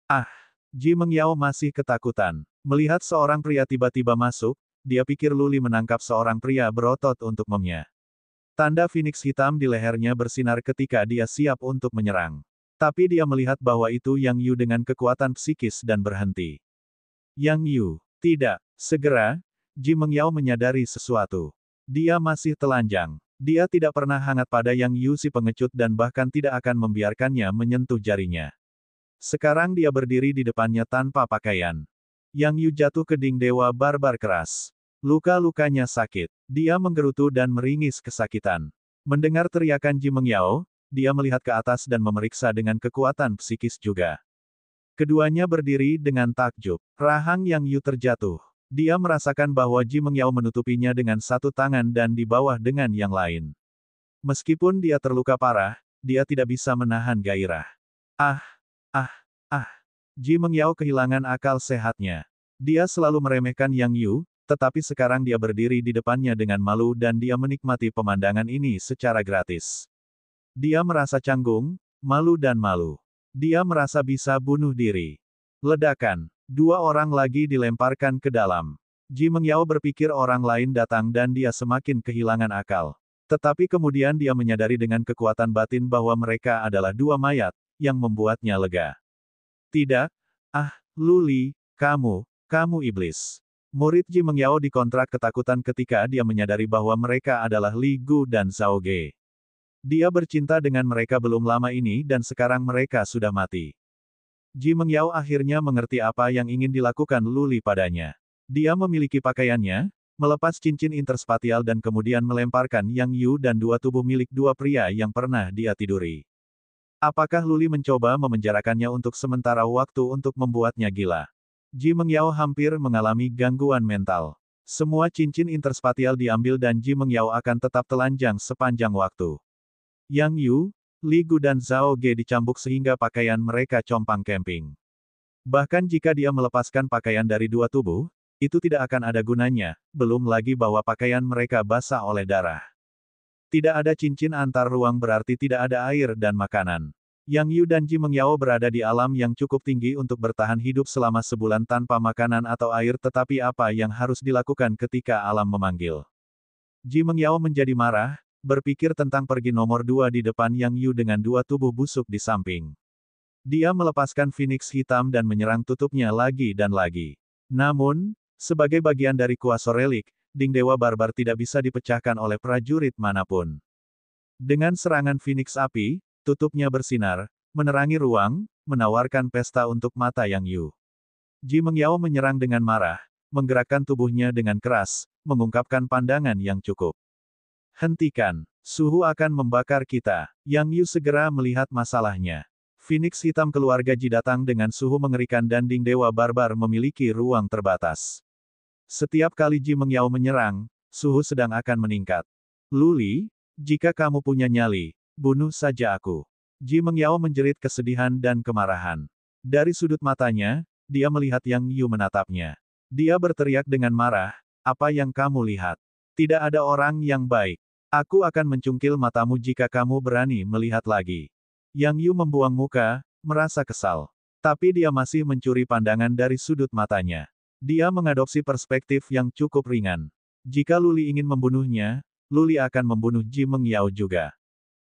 Ah! Ji Mengyao masih ketakutan. Melihat seorang pria tiba-tiba masuk, dia pikir Luli menangkap seorang pria berotot untuk memnya. Tanda Phoenix hitam di lehernya bersinar ketika dia siap untuk menyerang. Tapi dia melihat bahwa itu Yang Yu dengan kekuatan psikis dan berhenti. Yang Yu, tidak. Segera, Ji Mengyao menyadari sesuatu. Dia masih telanjang. Dia tidak pernah hangat pada Yang Yu si pengecut dan bahkan tidak akan membiarkannya menyentuh jarinya. Sekarang dia berdiri di depannya tanpa pakaian. Yang Yu jatuh ke ding Dewa Barbar keras. Luka-lukanya sakit. Dia menggerutu dan meringis kesakitan. Mendengar teriakan Ji Mengyao, dia melihat ke atas dan memeriksa dengan kekuatan psikis juga. Keduanya berdiri dengan takjub. Rahang Yang Yu terjatuh. Dia merasakan bahwa Ji Mengyao menutupinya dengan satu tangan dan di bawah dengan yang lain. Meskipun dia terluka parah, dia tidak bisa menahan gairah. Ah! Ah! Ah! Ji Mengyao kehilangan akal sehatnya. Dia selalu meremehkan Yang Yu, tetapi sekarang dia berdiri di depannya dengan malu dan dia menikmati pemandangan ini secara gratis. Dia merasa canggung, malu dan malu. Dia merasa bisa bunuh diri. Ledakan. 2 orang lagi dilemparkan ke dalam. Ji Mengyao berpikir orang lain datang dan dia semakin kehilangan akal. Tetapi kemudian dia menyadari dengan kekuatan batin bahwa mereka adalah 2 mayat, yang membuatnya lega. Tidak. Ah, Luli, kamu iblis. Murid Ji Mengyao dikontrak ketakutan ketika dia menyadari bahwa mereka adalah Li Gu dan Zhao Ge. Dia bercinta dengan mereka belum lama ini dan sekarang mereka sudah mati. Ji Mengyao akhirnya mengerti apa yang ingin dilakukan Luli padanya. Dia memiliki pakaiannya, melepas cincin interspatial dan kemudian melemparkan Yang Yu dan 2 tubuh milik 2 pria yang pernah dia tiduri. Apakah Luli mencoba memenjarakannya untuk sementara waktu untuk membuatnya gila? Ji Mengyao hampir mengalami gangguan mental. Semua cincin interspatial diambil dan Ji Mengyao akan tetap telanjang sepanjang waktu. Yang Yu, Li Gu dan Zhao Ge dicambuk sehingga pakaian mereka compang-camping. Bahkan jika dia melepaskan pakaian dari 2 tubuh, itu tidak akan ada gunanya, belum lagi bahwa pakaian mereka basah oleh darah. Tidak ada cincin antar ruang berarti tidak ada air dan makanan. Yang Yu dan Ji Mengyao berada di alam yang cukup tinggi untuk bertahan hidup selama sebulan tanpa makanan atau air tetapi apa yang harus dilakukan ketika alam memanggil? Ji Mengyao menjadi marah, berpikir tentang pergi nomor 2 di depan Yang Yu dengan 2 tubuh busuk di samping. Dia melepaskan Phoenix hitam dan menyerang tutupnya lagi dan lagi. Namun, sebagai bagian dari kuasa relik, ding Dewa Barbar tidak bisa dipecahkan oleh prajurit manapun. Dengan serangan Phoenix api, tutupnya bersinar, menerangi ruang, menawarkan pesta untuk mata Yang Yu. Ji Mengyao menyerang dengan marah, menggerakkan tubuhnya dengan keras, mengungkapkan pandangan yang cukup. Hentikan. Suhu akan membakar kita. Yang Yu segera melihat masalahnya. Phoenix hitam keluarga Ji datang dengan suhu mengerikan dan ding Dewa Barbar memiliki ruang terbatas. Setiap kali Ji Mengyao menyerang, suhu sedang akan meningkat. Luli, jika kamu punya nyali, bunuh saja aku. Ji Mengyao menjerit kesedihan dan kemarahan. Dari sudut matanya, dia melihat Yang Yu menatapnya. Dia berteriak dengan marah, apa yang kamu lihat? Tidak ada orang yang baik. Aku akan mencungkil matamu jika kamu berani melihat lagi. Yang Yu membuang muka, merasa kesal. Tapi dia masih mencuri pandangan dari sudut matanya. Dia mengadopsi perspektif yang cukup ringan. Jika Luli ingin membunuhnya, Luli akan membunuh Ji Mengyao juga.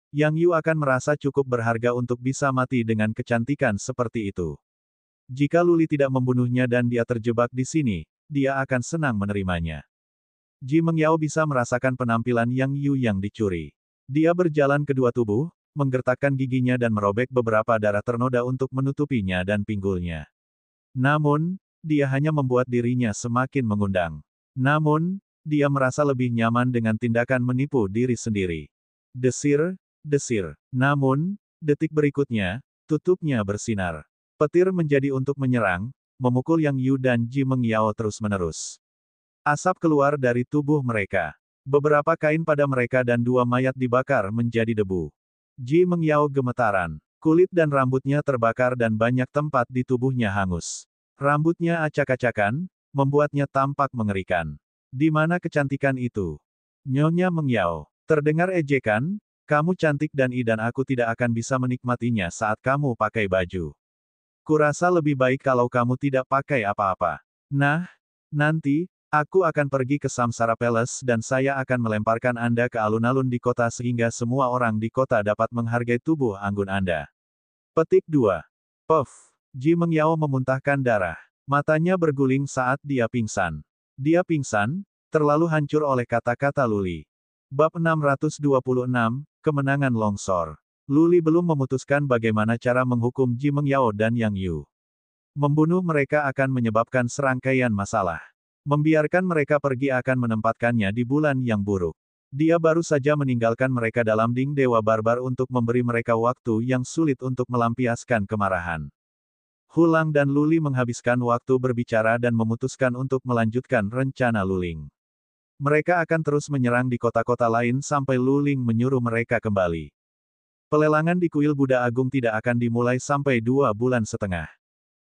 Yang Yu akan merasa cukup berharga untuk bisa mati dengan kecantikan seperti itu. Jika Luli tidak membunuhnya dan dia terjebak di sini, dia akan senang menerimanya. Ji Mengyao bisa merasakan penampilan Yang Yu yang dicuri. Dia berjalan kedua tubuh, menggertakkan giginya dan merobek beberapa darah ternoda untuk menutupinya dan pinggulnya. Namun, dia hanya membuat dirinya semakin mengundang. Namun, dia merasa lebih nyaman dengan tindakan menipu diri sendiri. Desir, desir. Namun, detik berikutnya, tutupnya bersinar. Petir menjadi untuk menyerang, memukul Yang Yu dan Ji Mengyao terus-menerus. Asap keluar dari tubuh mereka. Beberapa kain pada mereka dan dua mayat dibakar menjadi debu. Ji Mengyao gemetaran. Kulit dan rambutnya terbakar dan banyak tempat di tubuhnya hangus. Rambutnya acak-acakan, membuatnya tampak mengerikan. Di mana kecantikan itu? Nyonya Mengyao. Terdengar ejekan, kamu cantik dan aku tidak akan bisa menikmatinya saat kamu pakai baju. Kurasa lebih baik kalau kamu tidak pakai apa-apa. Nah, nanti, aku akan pergi ke Samsara Palace dan saya akan melemparkan Anda ke alun-alun di kota sehingga semua orang di kota dapat menghargai tubuh anggun Anda. Petik 2. Puff. Ji Mengyao memuntahkan darah. Matanya berguling saat dia pingsan. Dia pingsan, terlalu hancur oleh kata-kata Luli. Bab 626, Kemenangan Longsor. Luli belum memutuskan bagaimana cara menghukum Ji Mengyao dan Yang Yu. Membunuh mereka akan menyebabkan serangkaian masalah. Membiarkan mereka pergi akan menempatkannya di bulan yang buruk. Dia baru saja meninggalkan mereka dalam Ding Dewa Barbar untuk memberi mereka waktu yang sulit untuk melampiaskan kemarahan. Hulang dan Luli menghabiskan waktu berbicara dan memutuskan untuk melanjutkan rencana Luling. Mereka akan terus menyerang di kota-kota lain sampai Luling menyuruh mereka kembali. Pelelangan di kuil Buddha Agung tidak akan dimulai sampai 2 bulan setengah.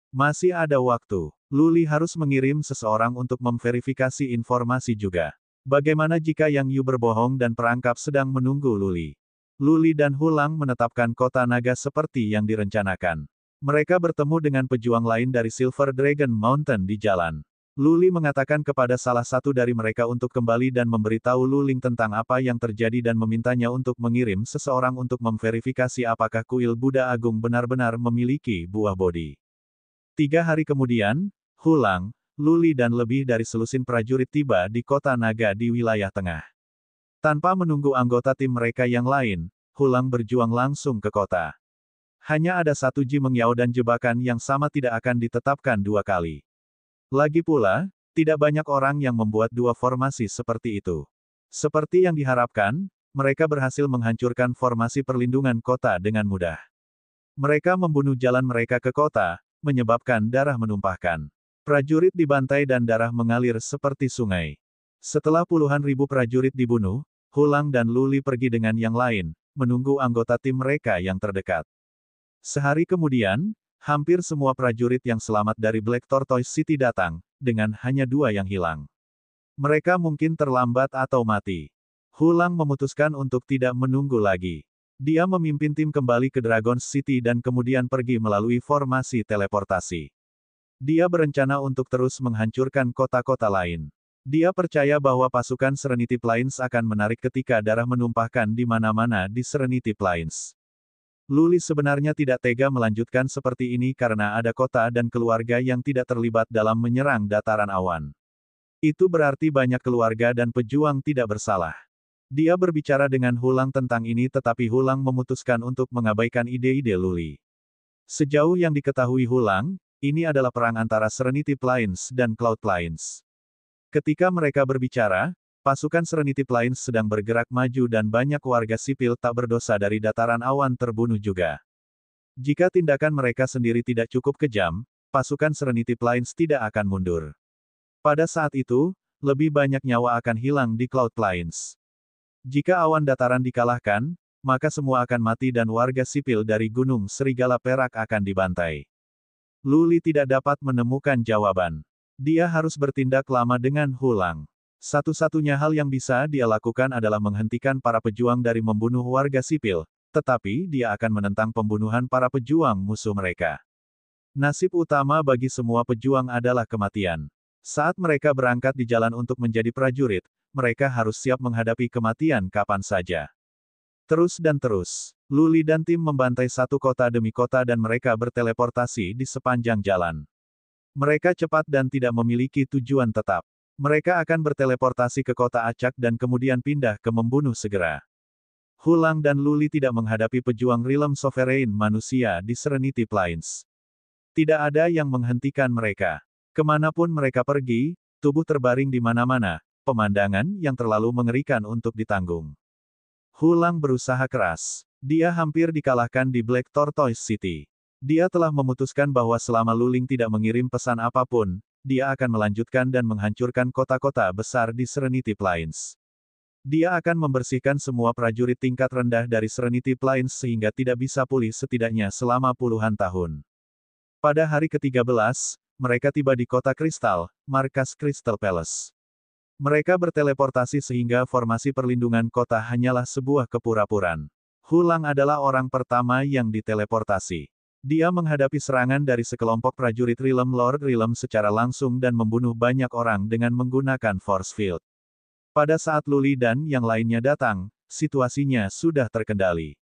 Masih ada waktu. Luli harus mengirim seseorang untuk memverifikasi informasi juga. Bagaimana jika Yang Yu berbohong dan perangkap sedang menunggu Luli? Luli dan Hulang menetapkan kota naga seperti yang direncanakan. Mereka bertemu dengan pejuang lain dari Silver Dragon Mountain di jalan. Luli mengatakan kepada salah satu dari mereka untuk kembali dan memberitahu Luling tentang apa yang terjadi dan memintanya untuk mengirim seseorang untuk memverifikasi apakah kuil Buddha Agung benar-benar memiliki buah bodi. 3 hari kemudian, Hulang, Luli dan lebih dari selusin prajurit tiba di kota naga di wilayah tengah. Tanpa menunggu anggota tim mereka yang lain, Hulang berjuang langsung ke kota. Hanya ada satu Ji Mengyao dan jebakan yang sama tidak akan ditetapkan 2 kali. Lagi pula, tidak banyak orang yang membuat 2 formasi seperti itu. Seperti yang diharapkan, mereka berhasil menghancurkan formasi perlindungan kota dengan mudah. Mereka membunuh jalan mereka ke kota, menyebabkan darah menumpahkan. Prajurit dibantai dan darah mengalir seperti sungai. Setelah puluhan ribu prajurit dibunuh, Hulang dan Luli pergi dengan yang lain, menunggu anggota tim mereka yang terdekat. Sehari kemudian, hampir semua prajurit yang selamat dari Black Tortoise City datang, dengan hanya 2 yang hilang. Mereka mungkin terlambat atau mati. Hulang memutuskan untuk tidak menunggu lagi. Dia memimpin tim kembali ke Dragon City dan kemudian pergi melalui formasi teleportasi. Dia berencana untuk terus menghancurkan kota-kota lain. Dia percaya bahwa pasukan Serenity Plains akan menarik ketika darah menumpahkan di mana-mana di Serenity Plains. Luli sebenarnya tidak tega melanjutkan seperti ini karena ada kota dan keluarga yang tidak terlibat dalam menyerang dataran awan. Itu berarti banyak keluarga dan pejuang tidak bersalah. Dia berbicara dengan Hulang tentang ini tetapi Hulang memutuskan untuk mengabaikan ide-ide Luli. Sejauh yang diketahui Hulang, ini adalah perang antara Serenity Plains dan Cloud Plains. Ketika mereka berbicara, pasukan Serenity Plains sedang bergerak maju dan banyak warga sipil tak berdosa dari dataran awan terbunuh juga. Jika tindakan mereka sendiri tidak cukup kejam, pasukan Serenity Plains tidak akan mundur. Pada saat itu, lebih banyak nyawa akan hilang di Cloud Plains. Jika awan dataran dikalahkan, maka semua akan mati dan warga sipil dari Gunung Serigala Perak akan dibantai. Luli tidak dapat menemukan jawaban. Dia harus bertindak lama dengan Hulang. Satu-satunya hal yang bisa dia lakukan adalah menghentikan para pejuang dari membunuh warga sipil, tetapi dia akan menentang pembunuhan para pejuang musuh mereka. Nasib utama bagi semua pejuang adalah kematian. Saat mereka berangkat di jalan untuk menjadi prajurit, mereka harus siap menghadapi kematian kapan saja. Terus dan terus, Luli dan tim membantai satu kota demi kota dan mereka berteleportasi di sepanjang jalan. Mereka cepat dan tidak memiliki tujuan tetap. Mereka akan berteleportasi ke kota acak dan kemudian pindah ke membunuh segera. Hulang dan Luli tidak menghadapi pejuang Realm Sovereign manusia di Serenity Plains. Tidak ada yang menghentikan mereka. Kemanapun mereka pergi, tubuh terbaring di mana-mana, pemandangan yang terlalu mengerikan untuk ditanggung. Hulang berusaha keras. Dia hampir dikalahkan di Black Tortoise City. Dia telah memutuskan bahwa selama Luling tidak mengirim pesan apapun, dia akan melanjutkan dan menghancurkan kota-kota besar di Serenity Plains. Dia akan membersihkan semua prajurit tingkat rendah dari Serenity Plains sehingga tidak bisa pulih setidaknya selama puluhan tahun. Pada hari ke-13, mereka tiba di kota Kristal, markas Crystal Palace. Mereka berteleportasi sehingga formasi perlindungan kota hanyalah sebuah kepura-puraan. Hulang adalah orang pertama yang diteleportasi. Dia menghadapi serangan dari sekelompok prajurit Realm Lord Realm secara langsung dan membunuh banyak orang dengan menggunakan force field. Pada saat Luli dan yang lainnya datang, situasinya sudah terkendali.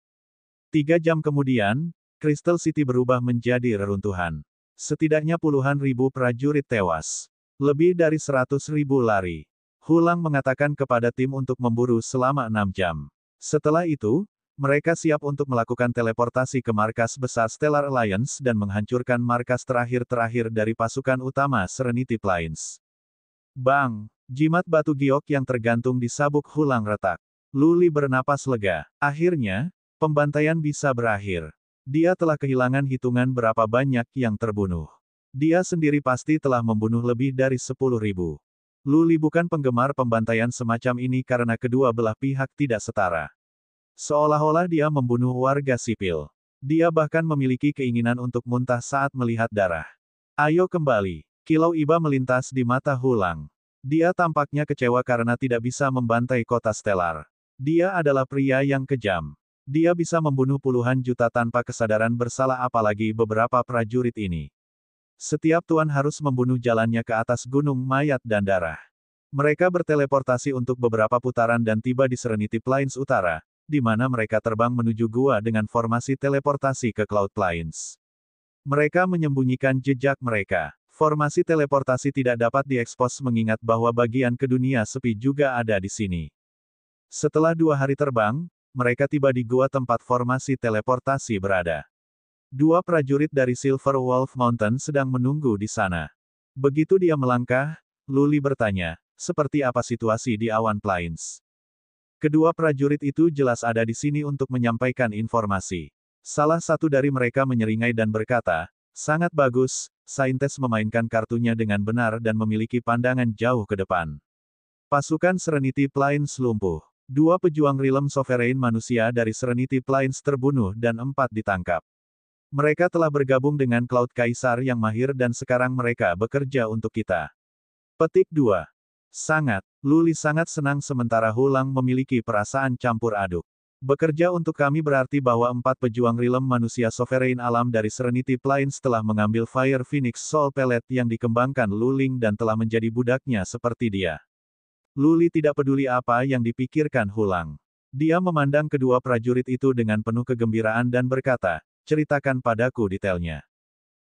3 jam kemudian, Crystal City berubah menjadi reruntuhan. Setidaknya puluhan ribu prajurit tewas. Lebih dari 100.000 lari. Hulang mengatakan kepada tim untuk memburu selama 6 jam. Setelah itu, mereka siap untuk melakukan teleportasi ke markas besar Stellar Alliance dan menghancurkan markas terakhir-terakhir dari pasukan utama Serenity Plains. Bang! Jimat batu giok yang tergantung di sabuk Hulang retak. Luli bernapas lega. Akhirnya, pembantaian bisa berakhir. Dia telah kehilangan hitungan berapa banyak yang terbunuh. Dia sendiri pasti telah membunuh lebih dari 10.000. Luli bukan penggemar pembantaian semacam ini karena kedua belah pihak tidak setara. Seolah-olah dia membunuh warga sipil. Dia bahkan memiliki keinginan untuk muntah saat melihat darah. Ayo kembali. Kilau iba melintas di mata Hulang. Dia tampaknya kecewa karena tidak bisa membantai kota Stellar. Dia adalah pria yang kejam. Dia bisa membunuh puluhan juta tanpa kesadaran bersalah apalagi beberapa prajurit ini. Setiap tuan harus membunuh jalannya ke atas gunung mayat dan darah. Mereka berteleportasi untuk beberapa putaran dan tiba di Serenity Plains Utara, di mana mereka terbang menuju gua dengan formasi teleportasi ke Cloud Plains. Mereka menyembunyikan jejak mereka. Formasi teleportasi tidak dapat diekspos mengingat bahwa bagian ke dunia sepi juga ada di sini. Setelah 2 hari terbang, mereka tiba di gua tempat formasi teleportasi berada. 2 prajurit dari Silver Wolf Mountain sedang menunggu di sana. Begitu dia melangkah, Luli bertanya, seperti apa situasi di Awan Plains? Kedua prajurit itu jelas ada di sini untuk menyampaikan informasi. Salah satu dari mereka menyeringai dan berkata, sangat bagus, Saintes memainkan kartunya dengan benar dan memiliki pandangan jauh ke depan. Pasukan Serenity Plains lumpuh. 2 pejuang Realm Sovereign manusia dari Serenity Plains terbunuh dan 4 ditangkap. Mereka telah bergabung dengan Cloud Kaisar yang mahir dan sekarang mereka bekerja untuk kita. Petik 2. Sangat. Luli sangat senang sementara Hulang memiliki perasaan campur aduk. Bekerja untuk kami berarti bahwa 4 pejuang Realm manusia Sovereign alam dari Serenity Plains telah mengambil Fire Phoenix Soul Pellet yang dikembangkan Luling dan telah menjadi budaknya seperti dia. Luli tidak peduli apa yang dipikirkan Hulang. Dia memandang kedua prajurit itu dengan penuh kegembiraan dan berkata, ceritakan padaku detailnya.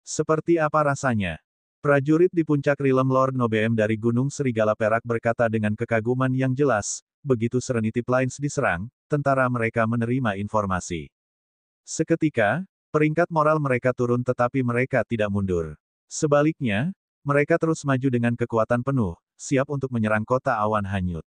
Seperti apa rasanya? Prajurit di puncak Realm Lord Nobeem dari Gunung Serigala Perak berkata dengan kekaguman yang jelas, begitu Serenity Plains diserang, tentara mereka menerima informasi. Seketika, peringkat moral mereka turun tetapi mereka tidak mundur. Sebaliknya, mereka terus maju dengan kekuatan penuh, siap untuk menyerang kota awan hanyut.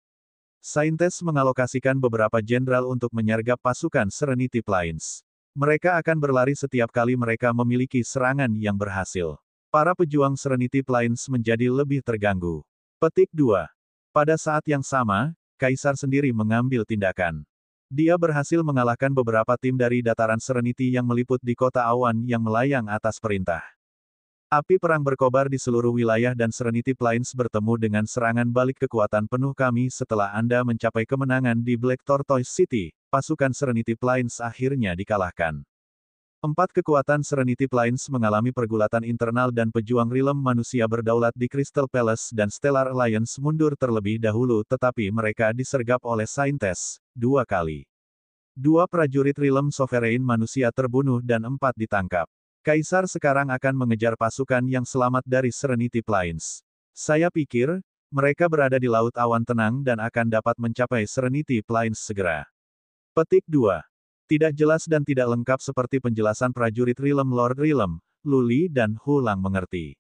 Saintes mengalokasikan beberapa jenderal untuk menyergap pasukan Serenity Plains. Mereka akan berlari setiap kali mereka memiliki serangan yang berhasil. Para pejuang Serenity Plains menjadi lebih terganggu. Petik 2. Pada saat yang sama, Kaisar sendiri mengambil tindakan. Dia berhasil mengalahkan beberapa tim dari dataran Serenity yang meliput di kota awan yang melayang atas perintah. Api perang berkobar di seluruh wilayah dan Serenity Plains bertemu dengan serangan balik kekuatan penuh kami setelah Anda mencapai kemenangan di Black Tortoise City. Pasukan Serenity Plains akhirnya dikalahkan. 4 kekuatan Serenity Plains mengalami pergulatan internal dan pejuang Realm manusia berdaulat di Crystal Palace dan Stellar Alliance mundur terlebih dahulu tetapi mereka disergap oleh Saintes, 2 kali. 2 prajurit Realm Sovereign manusia terbunuh dan 4 ditangkap. Kaisar sekarang akan mengejar pasukan yang selamat dari Serenity Plains. Saya pikir, mereka berada di Laut Awan Tenang dan akan dapat mencapai Serenity Plains segera. Petik 2. Tidak jelas dan tidak lengkap seperti penjelasan prajurit Realm Lord Realm, Luli dan Hulang mengerti.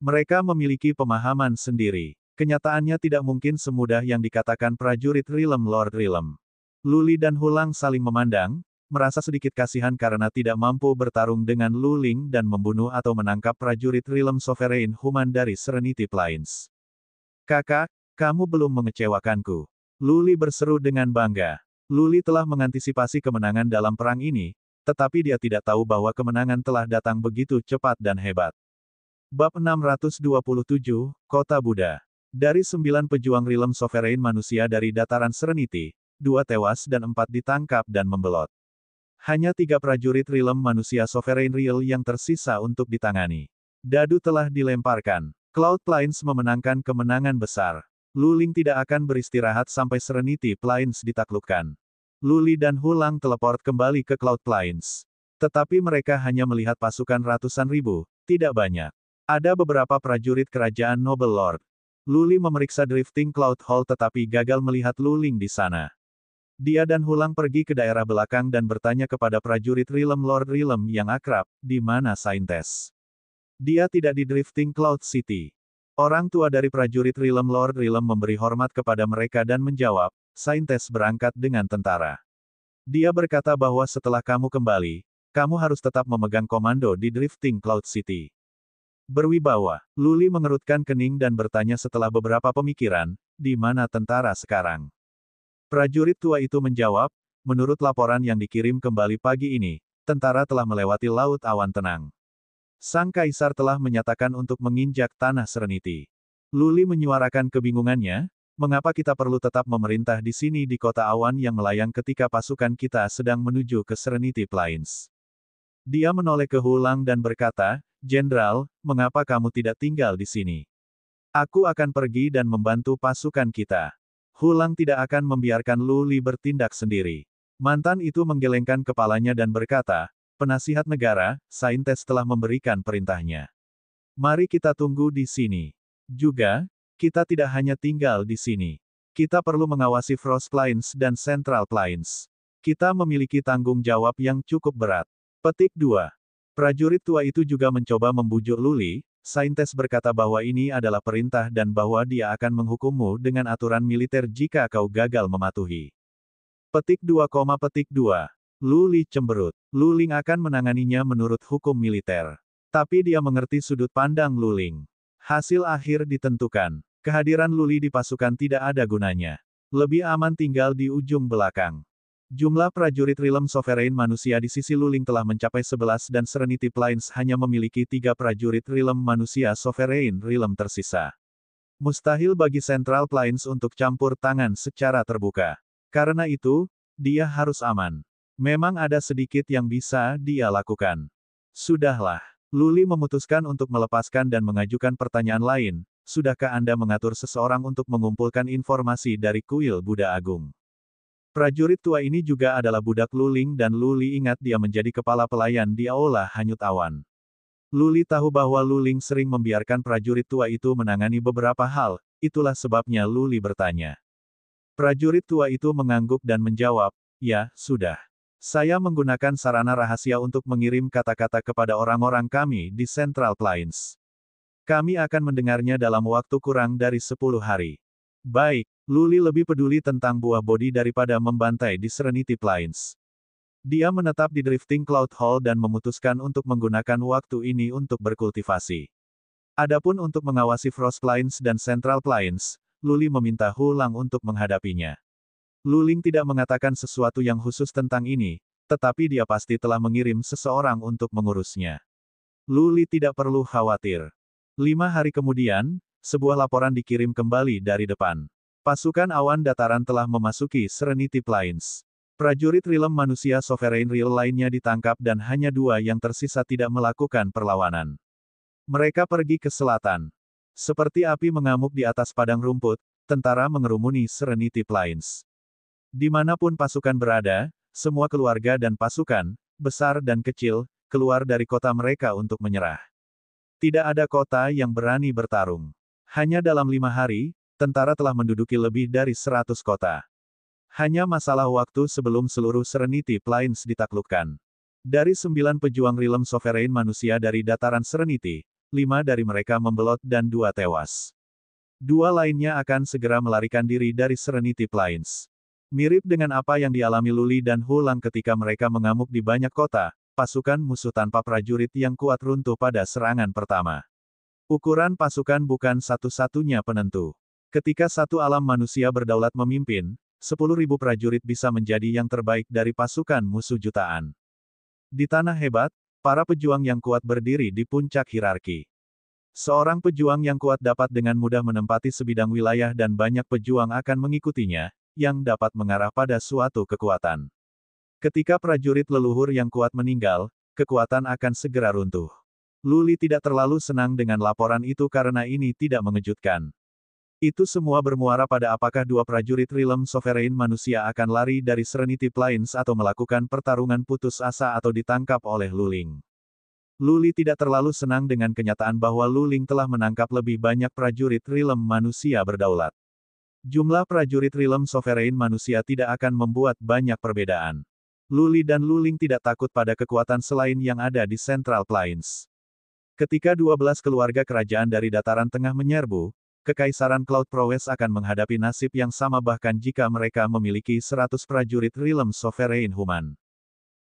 Mereka memiliki pemahaman sendiri. Kenyataannya tidak mungkin semudah yang dikatakan prajurit Realm Lord Realm. Lu Li dan Hulang saling memandang, merasa sedikit kasihan karena tidak mampu bertarung dengan Lu Ling dan membunuh atau menangkap prajurit Realm Sovereign Human dari Serenity Plains. Kakak, kamu belum mengecewakanku. Lu Li berseru dengan bangga. Lu Li telah mengantisipasi kemenangan dalam perang ini, tetapi dia tidak tahu bahwa kemenangan telah datang begitu cepat dan hebat. Bab 627, Kota Buddha. Dari 9 pejuang Realm Sovereign manusia dari dataran Serenity, 2 tewas dan 4 ditangkap dan membelot. Hanya 3 prajurit Realm manusia Sovereign Real yang tersisa untuk ditangani. Dadu telah dilemparkan. Cloud Plains memenangkan kemenangan besar. Lu Ling tidak akan beristirahat sampai Serenity Plains ditaklukkan. Lu Li dan Hulang teleport kembali ke Cloud Plains. Tetapi mereka hanya melihat pasukan ratusan ribu, tidak banyak. Ada beberapa prajurit kerajaan Noble Lord. Lu Li memeriksa Drifting Cloud Hall tetapi gagal melihat Lu Ling di sana. Dia dan Hulang pergi ke daerah belakang dan bertanya kepada prajurit Realm Lord Realm yang akrab, di mana Saintes. Dia tidak di Drifting Cloud City. Orang tua dari prajurit Realm Lord Realm memberi hormat kepada mereka dan menjawab, Saintes berangkat dengan tentara. Dia berkata bahwa setelah kamu kembali, kamu harus tetap memegang komando di Drifting Cloud City. Berwibawa, Lu Li mengerutkan kening dan bertanya setelah beberapa pemikiran, di mana tentara sekarang? Prajurit tua itu menjawab, menurut laporan yang dikirim kembali pagi ini, tentara telah melewati Laut Awan Tenang. Sang Kaisar telah menyatakan untuk menginjak tanah Serenity. Lu Li menyuarakan kebingungannya, mengapa kita perlu tetap memerintah di sini di kota awan yang melayang ketika pasukan kita sedang menuju ke Serenity Plains. Dia menoleh ke Hulang dan berkata, Jenderal, mengapa kamu tidak tinggal di sini? Aku akan pergi dan membantu pasukan kita. Hulang tidak akan membiarkan Lu Li bertindak sendiri. Mantan itu menggelengkan kepalanya dan berkata, penasihat negara, Saintes telah memberikan perintahnya. Mari kita tunggu di sini. Juga, kita tidak hanya tinggal di sini. Kita perlu mengawasi Frost Plains dan Central Plains. Kita memiliki tanggung jawab yang cukup berat. Petik 2. Prajurit tua itu juga mencoba membujuk Lu Li. Saintes berkata bahwa ini adalah perintah dan bahwa dia akan menghukummu dengan aturan militer jika kau gagal mematuhi. Petik 2, petik 2. Lu Li cemberut. Lu Ling akan menanganinya menurut hukum militer. Tapi dia mengerti sudut pandang Lu Ling. Hasil akhir ditentukan. Kehadiran Lu Li di pasukan tidak ada gunanya. Lebih aman tinggal di ujung belakang. Jumlah prajurit Realm Sovereign manusia di sisi Lu Ling telah mencapai 11 dan Serenity Plains hanya memiliki 3 prajurit Realm manusia Sovereign Realm tersisa. Mustahil bagi Central Plains untuk campur tangan secara terbuka. Karena itu, dia harus aman. Memang ada sedikit yang bisa dia lakukan. Sudahlah. Lu Li memutuskan untuk melepaskan dan mengajukan pertanyaan lain, sudahkah Anda mengatur seseorang untuk mengumpulkan informasi dari kuil Buddha Agung? Prajurit tua ini juga adalah budak Lu Ling dan Lu Li ingat dia menjadi kepala pelayan di Aula Hanyut Awan. Lu Li tahu bahwa Lu Ling sering membiarkan prajurit tua itu menangani beberapa hal, itulah sebabnya Lu Li bertanya. Prajurit tua itu mengangguk dan menjawab, ya, sudah. Saya menggunakan sarana rahasia untuk mengirim kata-kata kepada orang-orang kami di Central Plains. Kami akan mendengarnya dalam waktu kurang dari 10 hari. Baik, Lu Li lebih peduli tentang buah bodi daripada membantai di Serenity Plains. Dia menetap di Drifting Cloud Hall dan memutuskan untuk menggunakan waktu ini untuk berkultivasi. Adapun untuk mengawasi Frost Plains dan Central Plains, Lu Li meminta Hulang untuk menghadapinya. Lu Ling tidak mengatakan sesuatu yang khusus tentang ini, tetapi dia pasti telah mengirim seseorang untuk mengurusnya. Lu Li tidak perlu khawatir. 5 hari kemudian, sebuah laporan dikirim kembali dari depan. Pasukan awan dataran telah memasuki Serenity Plains. Prajurit Realm manusia Sovereign Real lainnya ditangkap dan hanya 2 yang tersisa tidak melakukan perlawanan. Mereka pergi ke selatan. Seperti api mengamuk di atas padang rumput, tentara mengerumuni Serenity Plains. Dimanapun pasukan berada, semua keluarga dan pasukan, besar dan kecil, keluar dari kota mereka untuk menyerah. Tidak ada kota yang berani bertarung. Hanya dalam 5 hari, tentara telah menduduki lebih dari 100 kota. Hanya masalah waktu sebelum seluruh Serenity Plains ditaklukkan. Dari 9 pejuang Realm Sovereign manusia dari dataran Serenity, 5 dari mereka membelot dan 2 tewas. Dua lainnya akan segera melarikan diri dari Serenity Plains. Mirip dengan apa yang dialami Luli dan Hulang ketika mereka mengamuk di banyak kota, pasukan musuh tanpa prajurit yang kuat runtuh pada serangan pertama. Ukuran pasukan bukan satu-satunya penentu. Ketika satu alam manusia berdaulat memimpin, 10.000 prajurit bisa menjadi yang terbaik dari pasukan musuh jutaan. Di tanah hebat, para pejuang yang kuat berdiri di puncak hierarki. Seorang pejuang yang kuat dapat dengan mudah menempati sebidang wilayah dan banyak pejuang akan mengikutinya, yang dapat mengarah pada suatu kekuatan. Ketika prajurit leluhur yang kuat meninggal, kekuatan akan segera runtuh. Luli tidak terlalu senang dengan laporan itu karena ini tidak mengejutkan. Itu semua bermuara pada apakah dua prajurit Realm Sovereign manusia akan lari dari Serenity Plains atau melakukan pertarungan putus asa atau ditangkap oleh Luling. Luli tidak terlalu senang dengan kenyataan bahwa Luling telah menangkap lebih banyak prajurit Realm manusia berdaulat. Jumlah prajurit Realm Sovereign manusia tidak akan membuat banyak perbedaan. Luli dan Luling tidak takut pada kekuatan selain yang ada di Central Plains. Ketika 12 keluarga kerajaan dari dataran tengah menyerbu, Kekaisaran Cloud Prowess akan menghadapi nasib yang sama bahkan jika mereka memiliki 100 prajurit Realm Sovereign Human.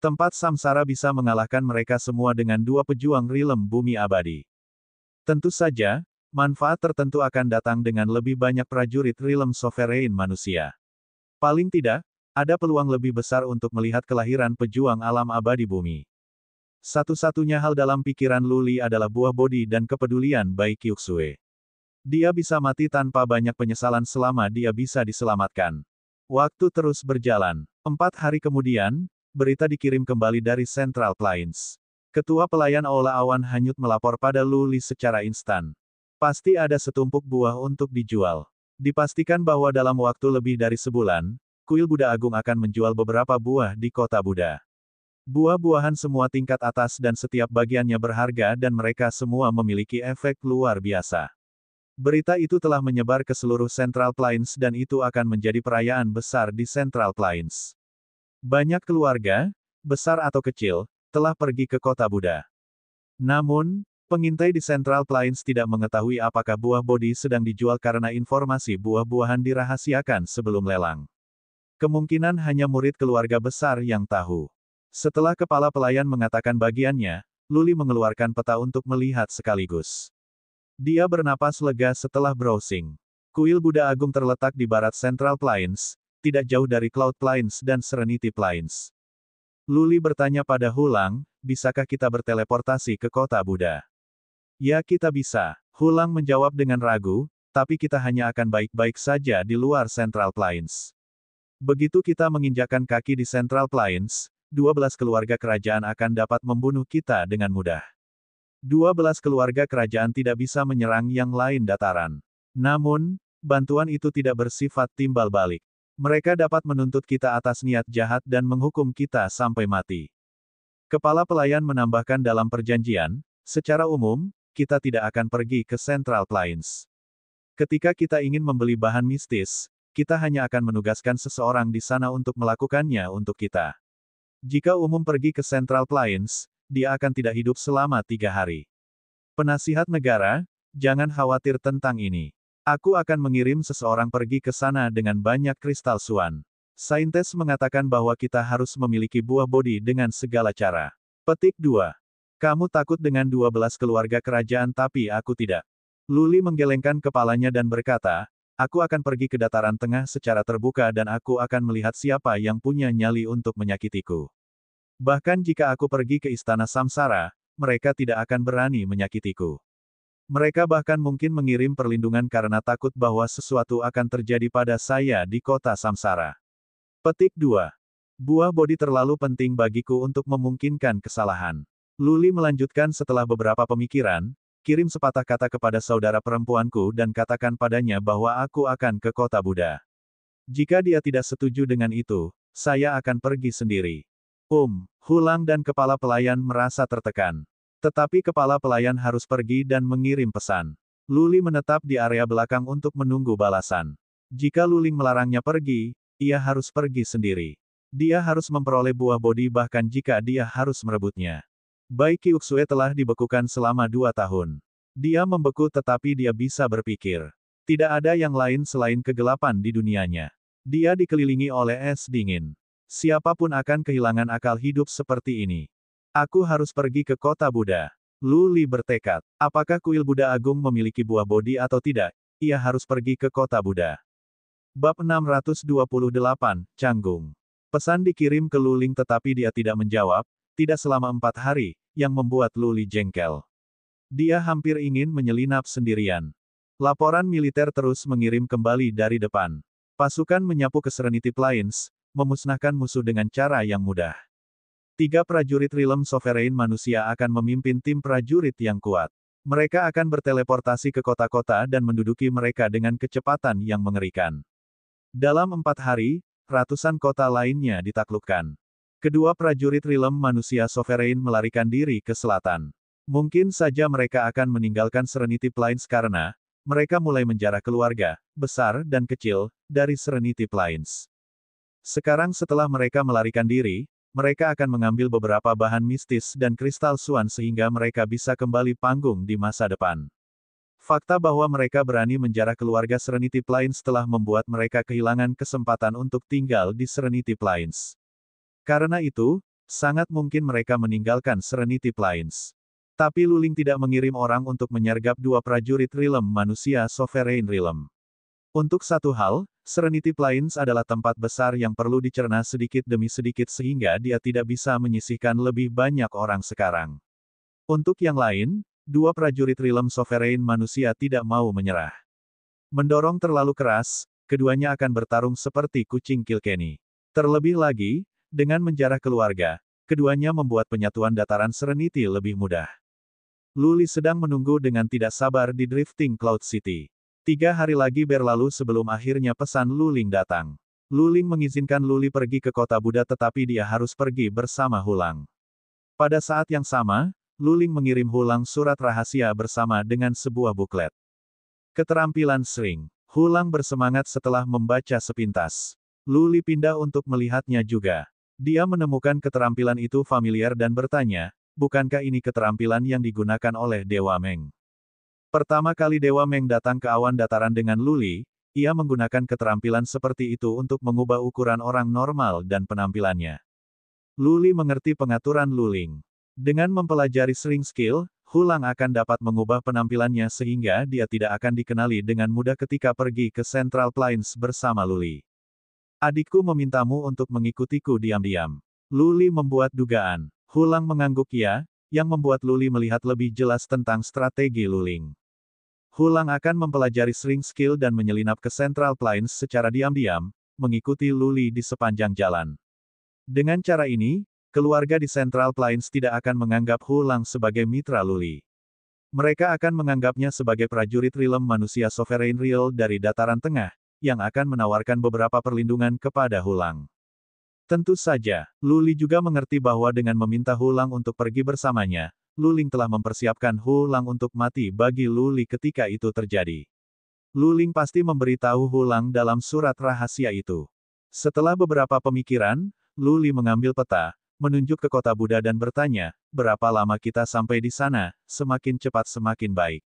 Tempat Samsara bisa mengalahkan mereka semua dengan dua pejuang Realm Bumi Abadi. Tentu saja, manfaat tertentu akan datang dengan lebih banyak prajurit Realm Sovereign manusia. Paling tidak, ada peluang lebih besar untuk melihat kelahiran pejuang alam abadi bumi. Satu-satunya hal dalam pikiran Luli adalah buah bodi dan kepedulian baik Kyuksue. Dia bisa mati tanpa banyak penyesalan selama dia bisa diselamatkan. Waktu terus berjalan. 4 hari kemudian, berita dikirim kembali dari Central Plains. Ketua pelayan Aula Awan Hanyut melapor pada Luli secara instan. Pasti ada setumpuk buah untuk dijual. Dipastikan bahwa dalam waktu lebih dari sebulan, kuil Buddha Agung akan menjual beberapa buah di kota Buddha. Buah-buahan semua tingkat atas dan setiap bagiannya berharga dan mereka semua memiliki efek luar biasa. Berita itu telah menyebar ke seluruh Central Plains dan itu akan menjadi perayaan besar di Central Plains. Banyak keluarga, besar atau kecil, telah pergi ke kota Buddha. Namun, pengintai di Central Plains tidak mengetahui apakah buah bodi sedang dijual karena informasi buah-buahan dirahasiakan sebelum lelang. Kemungkinan hanya murid keluarga besar yang tahu. Setelah kepala pelayan mengatakan bagiannya, Luli mengeluarkan peta untuk melihat sekaligus. Dia bernapas lega setelah browsing. Kuil Buddha Agung terletak di barat Central Plains, tidak jauh dari Cloud Plains dan Serenity Plains. Luli bertanya pada Hulang, bisakah kita berteleportasi ke kota Buddha? Ya kita bisa, Hulang menjawab dengan ragu, tapi kita hanya akan baik-baik saja di luar Central Plains. Begitu kita menginjakkan kaki di Central Plains, 12 keluarga kerajaan akan dapat membunuh kita dengan mudah. 12 keluarga kerajaan tidak bisa menyerang yang lain dataran. Namun, bantuan itu tidak bersifat timbal balik. Mereka dapat menuntut kita atas niat jahat dan menghukum kita sampai mati. Kepala pelayan menambahkan dalam perjanjian, secara umum, kita tidak akan pergi ke Central Plains. Ketika kita ingin membeli bahan mistis, kita hanya akan menugaskan seseorang di sana untuk melakukannya untuk kita. Jika umum pergi ke Central Plains, dia akan tidak hidup selama 3 hari. Penasihat negara, jangan khawatir tentang ini. Aku akan mengirim seseorang pergi ke sana dengan banyak kristal suan. Saintes mengatakan bahwa kita harus memiliki buah bodi dengan segala cara. Petik 2. Kamu takut dengan 12 keluarga kerajaan tapi aku tidak. Luli menggelengkan kepalanya dan berkata, aku akan pergi ke dataran tengah secara terbuka dan aku akan melihat siapa yang punya nyali untuk menyakitiku. Bahkan jika aku pergi ke istana Samsara, mereka tidak akan berani menyakitiku. Mereka bahkan mungkin mengirim perlindungan karena takut bahwa sesuatu akan terjadi pada saya di kota Samsara. Petik 2. Buah bodi terlalu penting bagiku untuk memungkinkan kesalahan. Luli melanjutkan setelah beberapa pemikiran, kirim sepatah kata kepada saudara perempuanku dan katakan padanya bahwa aku akan ke kota Buddha. Jika dia tidak setuju dengan itu, saya akan pergi sendiri. Hulang dan kepala pelayan merasa tertekan. Tetapi kepala pelayan harus pergi dan mengirim pesan. Luli menetap di area belakang untuk menunggu balasan. Jika Luling melarangnya pergi, ia harus pergi sendiri. Dia harus memperoleh buah bodi bahkan jika dia harus merebutnya. Bai Kyuksue telah dibekukan selama 2 tahun. Dia membeku tetapi dia bisa berpikir. Tidak ada yang lain selain kegelapan di dunianya. Dia dikelilingi oleh es dingin. Siapapun akan kehilangan akal hidup seperti ini. Aku harus pergi ke kota Buddha. Lu Li bertekad. Apakah kuil Buddha Agung memiliki buah bodi atau tidak? Ia harus pergi ke kota Buddha. Bab 628, Canggung. Pesan dikirim ke Lu Ling tetapi dia tidak menjawab, tidak selama 4 hari, yang membuat Lu Li jengkel. Dia hampir ingin menyelinap sendirian. Laporan militer terus mengirim kembali dari depan. Pasukan menyapu ke Serenity Plains, memusnahkan musuh dengan cara yang mudah. 3 prajurit Realm Sovereign manusia akan memimpin tim prajurit yang kuat. Mereka akan berteleportasi ke kota-kota dan menduduki mereka dengan kecepatan yang mengerikan. Dalam 4 hari, ratusan kota lainnya ditaklukkan. Kedua prajurit Realm manusia Sovereign melarikan diri ke selatan. Mungkin saja mereka akan meninggalkan Serenity Plains karena mereka mulai menjarah keluarga, besar dan kecil, dari Serenity Plains. Sekarang setelah mereka melarikan diri, mereka akan mengambil beberapa bahan mistis dan kristal Suan sehingga mereka bisa kembali panggung di masa depan. Fakta bahwa mereka berani menjarah keluarga Serenity Plains telah membuat mereka kehilangan kesempatan untuk tinggal di Serenity Plains. Karena itu, sangat mungkin mereka meninggalkan Serenity Plains. Tapi Lu Ling tidak mengirim orang untuk menyergap 2 prajurit Realm manusia Sovereign Realm. Untuk satu hal, Serenity Plains adalah tempat besar yang perlu dicerna sedikit demi sedikit sehingga dia tidak bisa menyisihkan lebih banyak orang sekarang. Untuk yang lain, 2 prajurit Realm Sovereign manusia tidak mau menyerah. Mendorong terlalu keras, keduanya akan bertarung seperti kucing Kilkenny. Terlebih lagi, dengan menjarah keluarga, keduanya membuat penyatuan dataran Serenity lebih mudah. Lu Li sedang menunggu dengan tidak sabar di Drifting Cloud City. 3 hari lagi berlalu sebelum akhirnya pesan Lu Ling datang. Lu Ling mengizinkan Lu Li pergi ke kota Buddha tetapi dia harus pergi bersama Hulang. Pada saat yang sama, Lu Ling mengirim Hulang surat rahasia bersama dengan sebuah buklet. Keterampilan Shrink. Hulang bersemangat setelah membaca sepintas. Lu Li pindah untuk melihatnya juga. Dia menemukan keterampilan itu familiar dan bertanya, bukankah ini keterampilan yang digunakan oleh Dewa Meng? Pertama kali Dewa Meng datang ke awan dataran dengan Lu Li, ia menggunakan keterampilan seperti itu untuk mengubah ukuran orang normal dan penampilannya. Lu Li mengerti pengaturan Lu Ling. Dengan mempelajari Shrink Skill, Hulang akan dapat mengubah penampilannya sehingga dia tidak akan dikenali dengan mudah ketika pergi ke Central Plains bersama Lu Li. Adikku memintamu untuk mengikutiku diam-diam. Lu Li membuat dugaan. Hulang mengangguk ya, yang membuat Lu Li melihat lebih jelas tentang strategi Lu Ling. Hulang akan mempelajari Shrink Skill dan menyelinap ke Central Plains secara diam-diam, mengikuti Lu Li di sepanjang jalan. Dengan cara ini, keluarga di Central Plains tidak akan menganggap Hulang sebagai mitra Lu Li. Mereka akan menganggapnya sebagai prajurit Realm manusia Sovereign Real dari dataran tengah, yang akan menawarkan beberapa perlindungan kepada Hulang. Tentu saja, Lu Li juga mengerti bahwa dengan meminta Hulang untuk pergi bersamanya, Lu Ling telah mempersiapkan Hulang untuk mati bagi Lu Li ketika itu terjadi. Lu Ling pasti memberitahu Hulang dalam surat rahasia itu. Setelah beberapa pemikiran, Lu Li mengambil peta, menunjuk ke kota Buddha dan bertanya, berapa lama kita sampai di sana, semakin cepat semakin baik.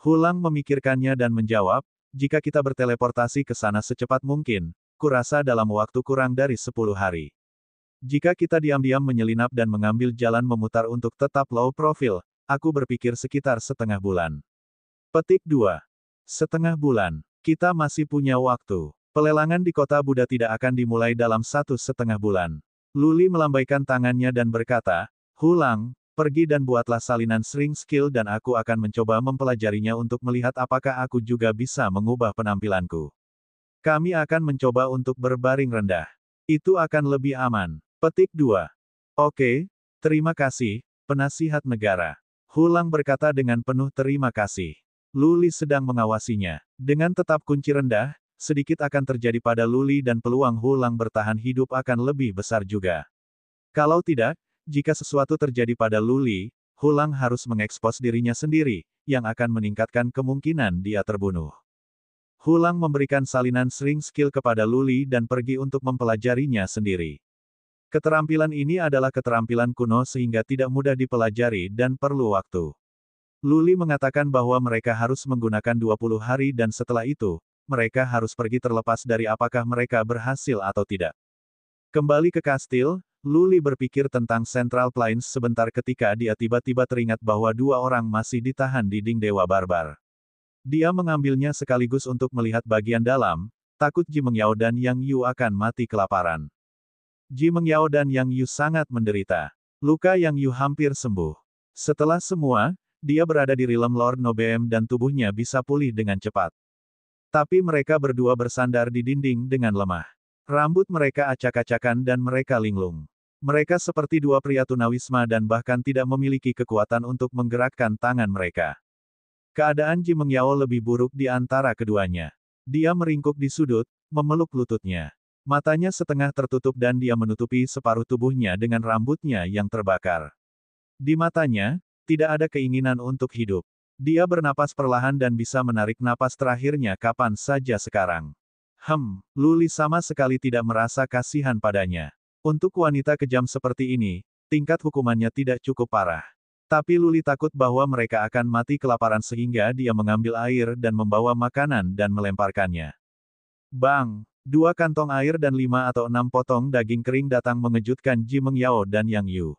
Hulang memikirkannya dan menjawab, jika kita berteleportasi ke sana secepat mungkin, kurasa dalam waktu kurang dari 10 hari. Jika kita diam-diam menyelinap dan mengambil jalan memutar untuk tetap low profile, aku berpikir sekitar setengah bulan. Petik 2. Setengah bulan. Kita masih punya waktu. Pelelangan di kota Buddha tidak akan dimulai dalam 1,5 bulan. Lu Li melambaikan tangannya dan berkata, Hulang, pergi dan buatlah salinan Shrink Skill dan aku akan mencoba mempelajarinya untuk melihat apakah aku juga bisa mengubah penampilanku. Kami akan mencoba untuk berbaring rendah. Itu akan lebih aman. Petik 2. Oke, terima kasih, penasihat negara. Hulang berkata dengan penuh terima kasih. Lu Li sedang mengawasinya. Dengan tetap kunci rendah, sedikit akan terjadi pada Lu Li dan peluang Hulang bertahan hidup akan lebih besar juga. Kalau tidak, jika sesuatu terjadi pada Lu Li, Hulang harus mengekspos dirinya sendiri, yang akan meningkatkan kemungkinan dia terbunuh. Hulang memberikan salinan Shrink Skill kepada Lu Li dan pergi untuk mempelajarinya sendiri. Keterampilan ini adalah keterampilan kuno sehingga tidak mudah dipelajari dan perlu waktu. Luli mengatakan bahwa mereka harus menggunakan 20 hari dan setelah itu, mereka harus pergi terlepas dari apakah mereka berhasil atau tidak. Kembali ke kastil, Luli berpikir tentang Central Plains sebentar ketika dia tiba-tiba teringat bahwa 2 orang masih ditahan di dinding Dewa Barbar. Dia mengambilnya sekaligus untuk melihat bagian dalam, takut Ji Mengyao dan Yang Yu akan mati kelaparan. Ji Mengyao dan Yang Yu sangat menderita. Luka Yang Yu hampir sembuh. Setelah semua, dia berada di realm Lord Nobeem dan tubuhnya bisa pulih dengan cepat. Tapi mereka berdua bersandar di dinding dengan lemah. Rambut mereka acak-acakan dan mereka linglung. Mereka seperti 2 pria tunawisma dan bahkan tidak memiliki kekuatan untuk menggerakkan tangan mereka. Keadaan Ji Mengyao lebih buruk di antara keduanya. Dia meringkuk di sudut, memeluk lututnya. Matanya setengah tertutup dan dia menutupi separuh tubuhnya dengan rambutnya yang terbakar. Di matanya, tidak ada keinginan untuk hidup. Dia bernapas perlahan dan bisa menarik napas terakhirnya kapan saja sekarang. Luli sama sekali tidak merasa kasihan padanya. Untuk wanita kejam seperti ini, tingkat hukumannya tidak cukup parah. Tapi Luli takut bahwa mereka akan mati kelaparan sehingga dia mengambil air dan membawa makanan dan melemparkannya. Bang! 2 kantong air dan 5 atau 6 potong daging kering datang mengejutkan Ji Mengyao dan Yang Yu.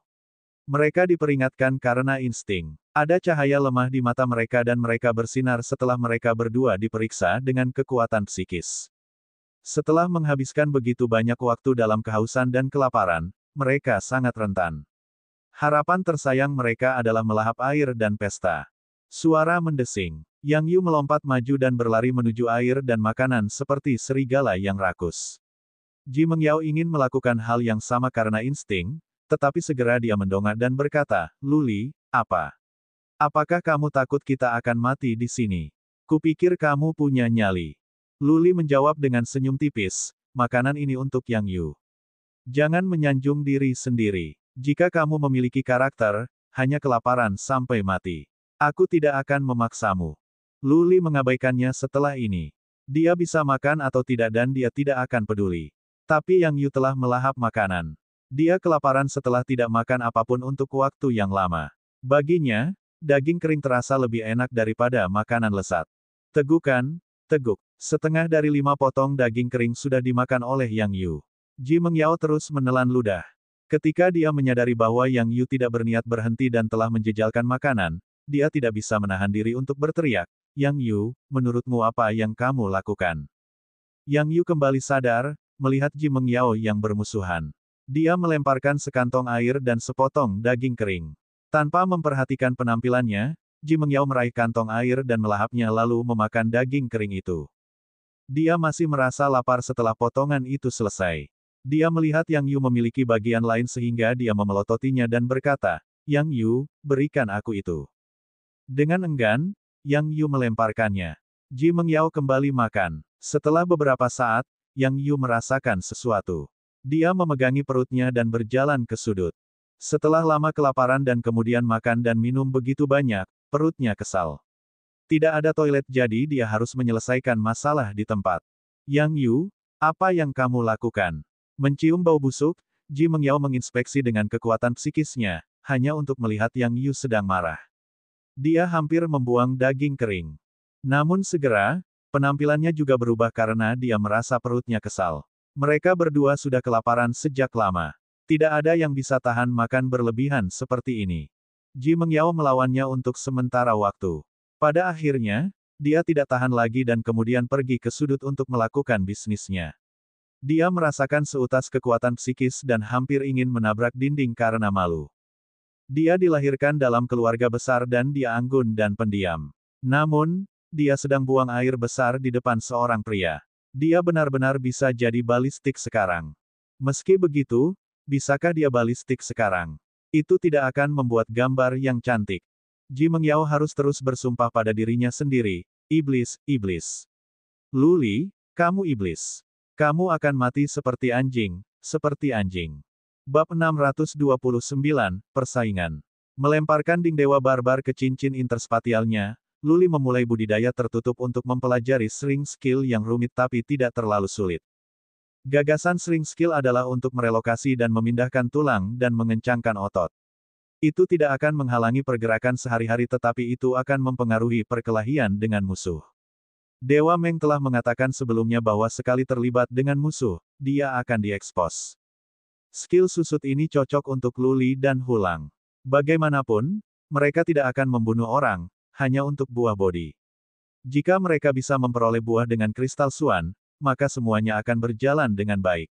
Mereka diperingatkan karena insting. Ada cahaya lemah di mata mereka dan mereka bersinar setelah mereka berdua diperiksa dengan kekuatan psikis. Setelah menghabiskan begitu banyak waktu dalam kehausan dan kelaparan, mereka sangat rentan. Harapan tersayang mereka adalah melahap air dan pesta. Suara mendesing. Yang Yu melompat maju dan berlari menuju air dan makanan seperti serigala yang rakus. Ji Mengyao ingin melakukan hal yang sama karena insting, tetapi segera dia mendongak dan berkata, Luli, apa? Apakah kamu takut kita akan mati di sini? Kupikir kamu punya nyali. Luli menjawab dengan senyum tipis, makanan ini untuk Yang Yu. Jangan menyanjung diri sendiri. Jika kamu memiliki karakter, hanya kelaparan sampai mati. Aku tidak akan memaksamu. Luli mengabaikannya setelah ini. Dia bisa makan atau tidak dan dia tidak akan peduli. Tapi Yang Yu telah melahap makanan. Dia kelaparan setelah tidak makan apapun untuk waktu yang lama. Baginya, daging kering terasa lebih enak daripada makanan lezat. Tegukan, teguk. Setengah dari 5 potong daging kering sudah dimakan oleh Yang Yu. Ji Mengyao terus menelan ludah. Ketika dia menyadari bahwa Yang Yu tidak berniat berhenti dan telah menjejalkan makanan, dia tidak bisa menahan diri untuk berteriak, Yang Yu, menurutmu apa yang kamu lakukan? Yang Yu kembali sadar, melihat Ji Mengyao yang bermusuhan. Dia melemparkan sekantong air dan sepotong daging kering. Tanpa memperhatikan penampilannya, Ji Mengyao meraih kantong air dan melahapnya lalu memakan daging kering itu. Dia masih merasa lapar setelah potongan itu selesai. Dia melihat Yang Yu memiliki bagian lain sehingga dia memelototinya dan berkata, Yang Yu, berikan aku itu. Dengan enggan, Yang Yu melemparkannya. Ji Mengyao kembali makan. Setelah beberapa saat, Yang Yu merasakan sesuatu. Dia memegangi perutnya dan berjalan ke sudut. Setelah lama kelaparan dan kemudian makan dan minum begitu banyak, perutnya kesal. Tidak ada toilet jadi dia harus menyelesaikan masalah di tempat. Yang Yu, apa yang kamu lakukan? Mencium bau busuk, Ji Mengyao menginspeksi dengan kekuatan psikisnya, hanya untuk melihat Yang Yu sedang marah. Dia hampir membuang daging kering. Namun segera, penampilannya juga berubah karena dia merasa perutnya kesal. Mereka berdua sudah kelaparan sejak lama. Tidak ada yang bisa tahan makan berlebihan seperti ini. Ji Mengyao melawannya untuk sementara waktu. Pada akhirnya, dia tidak tahan lagi dan kemudian pergi ke sudut untuk melakukan bisnisnya. Dia merasakan seutas kekuatan psikis dan hampir ingin menabrak dinding karena malu. Dia dilahirkan dalam keluarga besar dan dia anggun dan pendiam. Namun, dia sedang buang air besar di depan seorang pria. Dia benar-benar bisa jadi balistik sekarang. Meski begitu, bisakah dia balistik sekarang? Itu tidak akan membuat gambar yang cantik. Ji Mengyao harus terus bersumpah pada dirinya sendiri, iblis, iblis. Luli, kamu iblis. Kamu akan mati seperti anjing, seperti anjing. Bab 629, Persaingan. Melemparkan ding Dewa Barbar ke cincin interspatialnya, Luli memulai budidaya tertutup untuk mempelajari Shrink Skill yang rumit tapi tidak terlalu sulit. Gagasan Shrink Skill adalah untuk merelokasi dan memindahkan tulang dan mengencangkan otot. Itu tidak akan menghalangi pergerakan sehari-hari tetapi itu akan mempengaruhi perkelahian dengan musuh. Dewa Meng telah mengatakan sebelumnya bahwa sekali terlibat dengan musuh, dia akan diekspos. Skill susut ini cocok untuk Lu Li dan Hulang. Bagaimanapun, mereka tidak akan membunuh orang, hanya untuk buah bodi. Jika mereka bisa memperoleh buah dengan kristal Suan, maka semuanya akan berjalan dengan baik.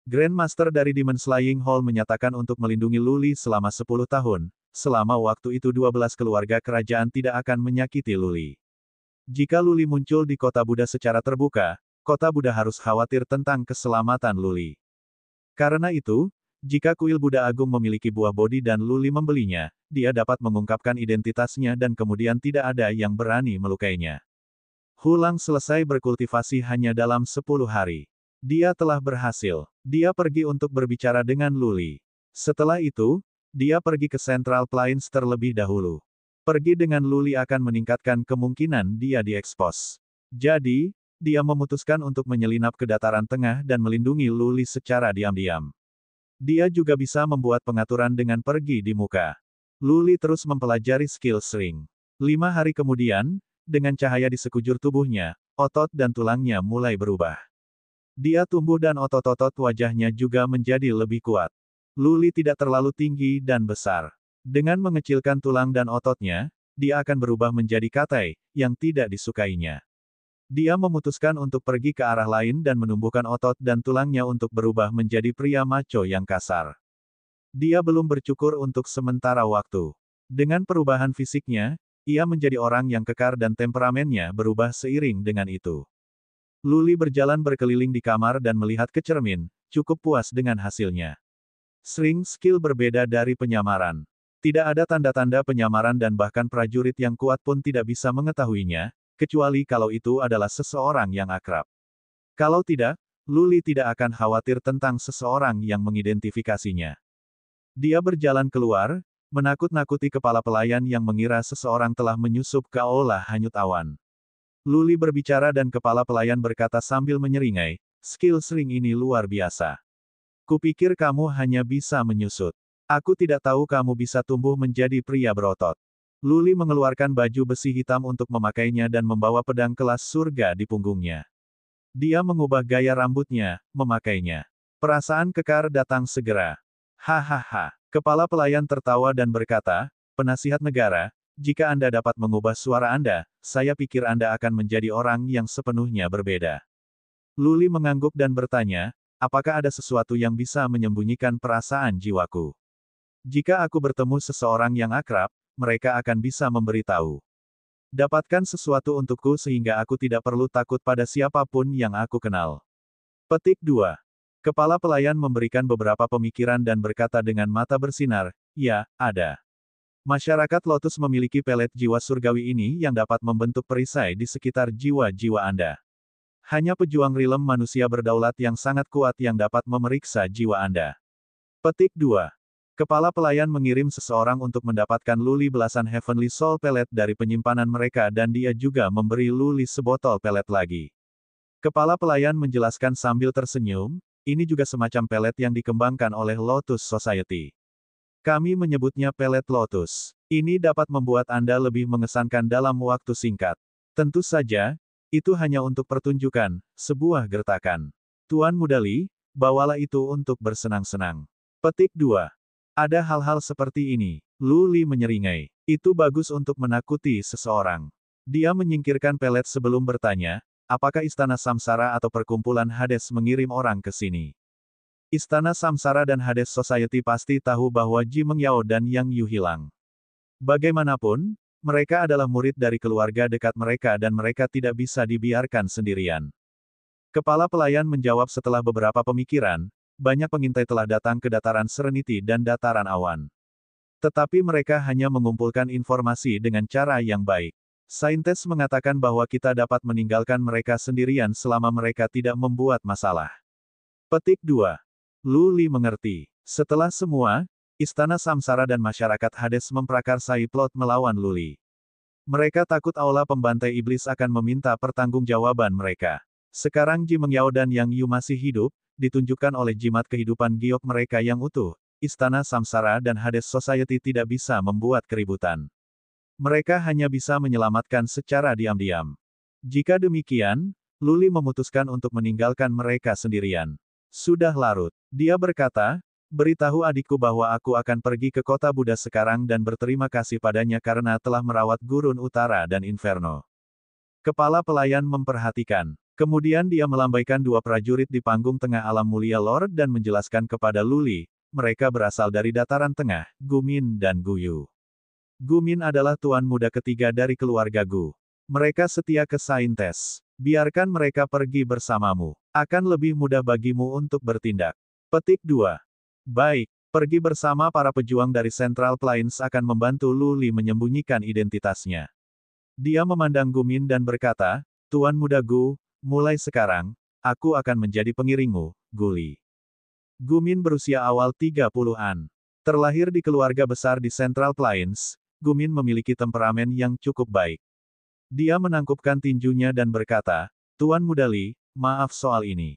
Grandmaster dari Demon Slaying Hall menyatakan untuk melindungi Lu Li selama 10 tahun, selama waktu itu 12 keluarga kerajaan tidak akan menyakiti Lu Li. Jika Lu Li muncul di kota Buddha secara terbuka, kota Buddha harus khawatir tentang keselamatan Lu Li. Karena itu, jika kuil Buddha Agung memiliki buah bodi dan Lu Li membelinya, dia dapat mengungkapkan identitasnya dan kemudian tidak ada yang berani melukainya. Hulang selesai berkultivasi hanya dalam 10 hari. Dia telah berhasil. Dia pergi untuk berbicara dengan Lu Li. Setelah itu, dia pergi ke Central Plains terlebih dahulu. Pergi dengan Lu Li akan meningkatkan kemungkinan dia diekspos. Jadi, dia memutuskan untuk menyelinap ke dataran tengah dan melindungi Lu Li secara diam-diam. Dia juga bisa membuat pengaturan dengan pergi di muka. Lu Li terus mempelajari skill sering. 5 hari kemudian, dengan cahaya di sekujur tubuhnya, otot dan tulangnya mulai berubah. Dia tumbuh dan otot-otot wajahnya juga menjadi lebih kuat. Lu Li tidak terlalu tinggi dan besar. Dengan mengecilkan tulang dan ototnya, dia akan berubah menjadi katai, yang tidak disukainya. Dia memutuskan untuk pergi ke arah lain dan menumbuhkan otot dan tulangnya untuk berubah menjadi pria macho yang kasar. Dia belum bercukur untuk sementara waktu. Dengan perubahan fisiknya, ia menjadi orang yang kekar dan temperamennya berubah seiring dengan itu. Lu Li berjalan berkeliling di kamar dan melihat ke cermin, cukup puas dengan hasilnya. Sering skill berbeda dari penyamaran. Tidak ada tanda-tanda penyamaran dan bahkan prajurit yang kuat pun tidak bisa mengetahuinya, kecuali kalau itu adalah seseorang yang akrab. Kalau tidak, Lu Li tidak akan khawatir tentang seseorang yang mengidentifikasinya. Dia berjalan keluar, menakut-nakuti kepala pelayan yang mengira seseorang telah menyusup ke aula hanyut awan. Lu Li berbicara dan kepala pelayan berkata sambil menyeringai, skill sering ini luar biasa. Kupikir kamu hanya bisa menyusut. Aku tidak tahu kamu bisa tumbuh menjadi pria berotot. Lu Li mengeluarkan baju besi hitam untuk memakainya dan membawa pedang kelas surga di punggungnya. Dia mengubah gaya rambutnya, memakainya. Perasaan kekar datang segera. Hahaha. Kepala pelayan tertawa dan berkata, penasihat negara, jika Anda dapat mengubah suara Anda, saya pikir Anda akan menjadi orang yang sepenuhnya berbeda. Lu Li mengangguk dan bertanya, apakah ada sesuatu yang bisa menyembunyikan perasaan jiwaku? Jika aku bertemu seseorang yang akrab, mereka akan bisa memberitahu. Dapatkan sesuatu untukku sehingga aku tidak perlu takut pada siapapun yang aku kenal. Petik 2. Kepala pelayan memberikan beberapa pemikiran dan berkata dengan mata bersinar, ya, ada. Masyarakat Lotus memiliki pelet jiwa surgawi ini yang dapat membentuk perisai di sekitar jiwa-jiwa Anda. Hanya pejuang rilem manusia berdaulat yang sangat kuat yang dapat memeriksa jiwa Anda. Petik 2. Kepala pelayan mengirim seseorang untuk mendapatkan Lu Li belasan Heavenly Soul Pellet dari penyimpanan mereka dan dia juga memberi Lu Li sebotol pelet lagi. Kepala pelayan menjelaskan sambil tersenyum, ini juga semacam pelet yang dikembangkan oleh Lotus Society. Kami menyebutnya pelet Lotus. Ini dapat membuat Anda lebih mengesankan dalam waktu singkat. Tentu saja, itu hanya untuk pertunjukan, sebuah gertakan. Tuan Muda Li, bawalah itu untuk bersenang-senang. Petik 2. Ada hal-hal seperti ini. Lu Li menyeringai. Itu bagus untuk menakuti seseorang. Dia menyingkirkan pelet sebelum bertanya, apakah Istana Samsara atau Perkumpulan Hades mengirim orang ke sini? Istana Samsara dan Hades Society pasti tahu bahwa Ji Mengyao dan Yang Yu hilang. Bagaimanapun, mereka adalah murid dari keluarga dekat mereka dan mereka tidak bisa dibiarkan sendirian. Kepala pelayan menjawab setelah beberapa pemikiran, banyak pengintai telah datang ke dataran Serenity dan dataran awan. Tetapi mereka hanya mengumpulkan informasi dengan cara yang baik. Saintes mengatakan bahwa kita dapat meninggalkan mereka sendirian selama mereka tidak membuat masalah. Petik 2. Lu Li mengerti. Setelah semua, Istana Samsara dan masyarakat Hades memprakarsai plot melawan Lu Li. Mereka takut aula pembantai iblis akan meminta pertanggungjawaban mereka. Sekarang Ji Mengyao dan Yang Yu masih hidup, ditunjukkan oleh jimat kehidupan giok mereka yang utuh, Istana Samsara dan Hades Society tidak bisa membuat keributan. Mereka hanya bisa menyelamatkan secara diam-diam. Jika demikian, Luli memutuskan untuk meninggalkan mereka sendirian. Sudah larut. Dia berkata, beritahu adikku bahwa aku akan pergi ke kota Buddha sekarang dan berterima kasih padanya karena telah merawat Gurun Utara dan Inferno. Kepala pelayan memperhatikan. Kemudian dia melambaikan dua prajurit di panggung tengah alam mulia Lord dan menjelaskan kepada Luli, mereka berasal dari dataran tengah, Gumin dan Guyu. Gumin adalah tuan muda ketiga dari keluarga Gu. Mereka setia ke Saintes. Biarkan mereka pergi bersamamu. Akan lebih mudah bagimu untuk bertindak. Petik 2. Baik, pergi bersama para pejuang dari Central Plains akan membantu Luli menyembunyikan identitasnya. Dia memandang Gumin dan berkata, Tuan muda Gu, mulai sekarang, aku akan menjadi pengiringmu, Guli. Gumin berusia awal 30-an. Terlahir di keluarga besar di Central Plains, Gumin memiliki temperamen yang cukup baik. Dia menangkupkan tinjunya dan berkata, Tuan muda Li, maaf soal ini.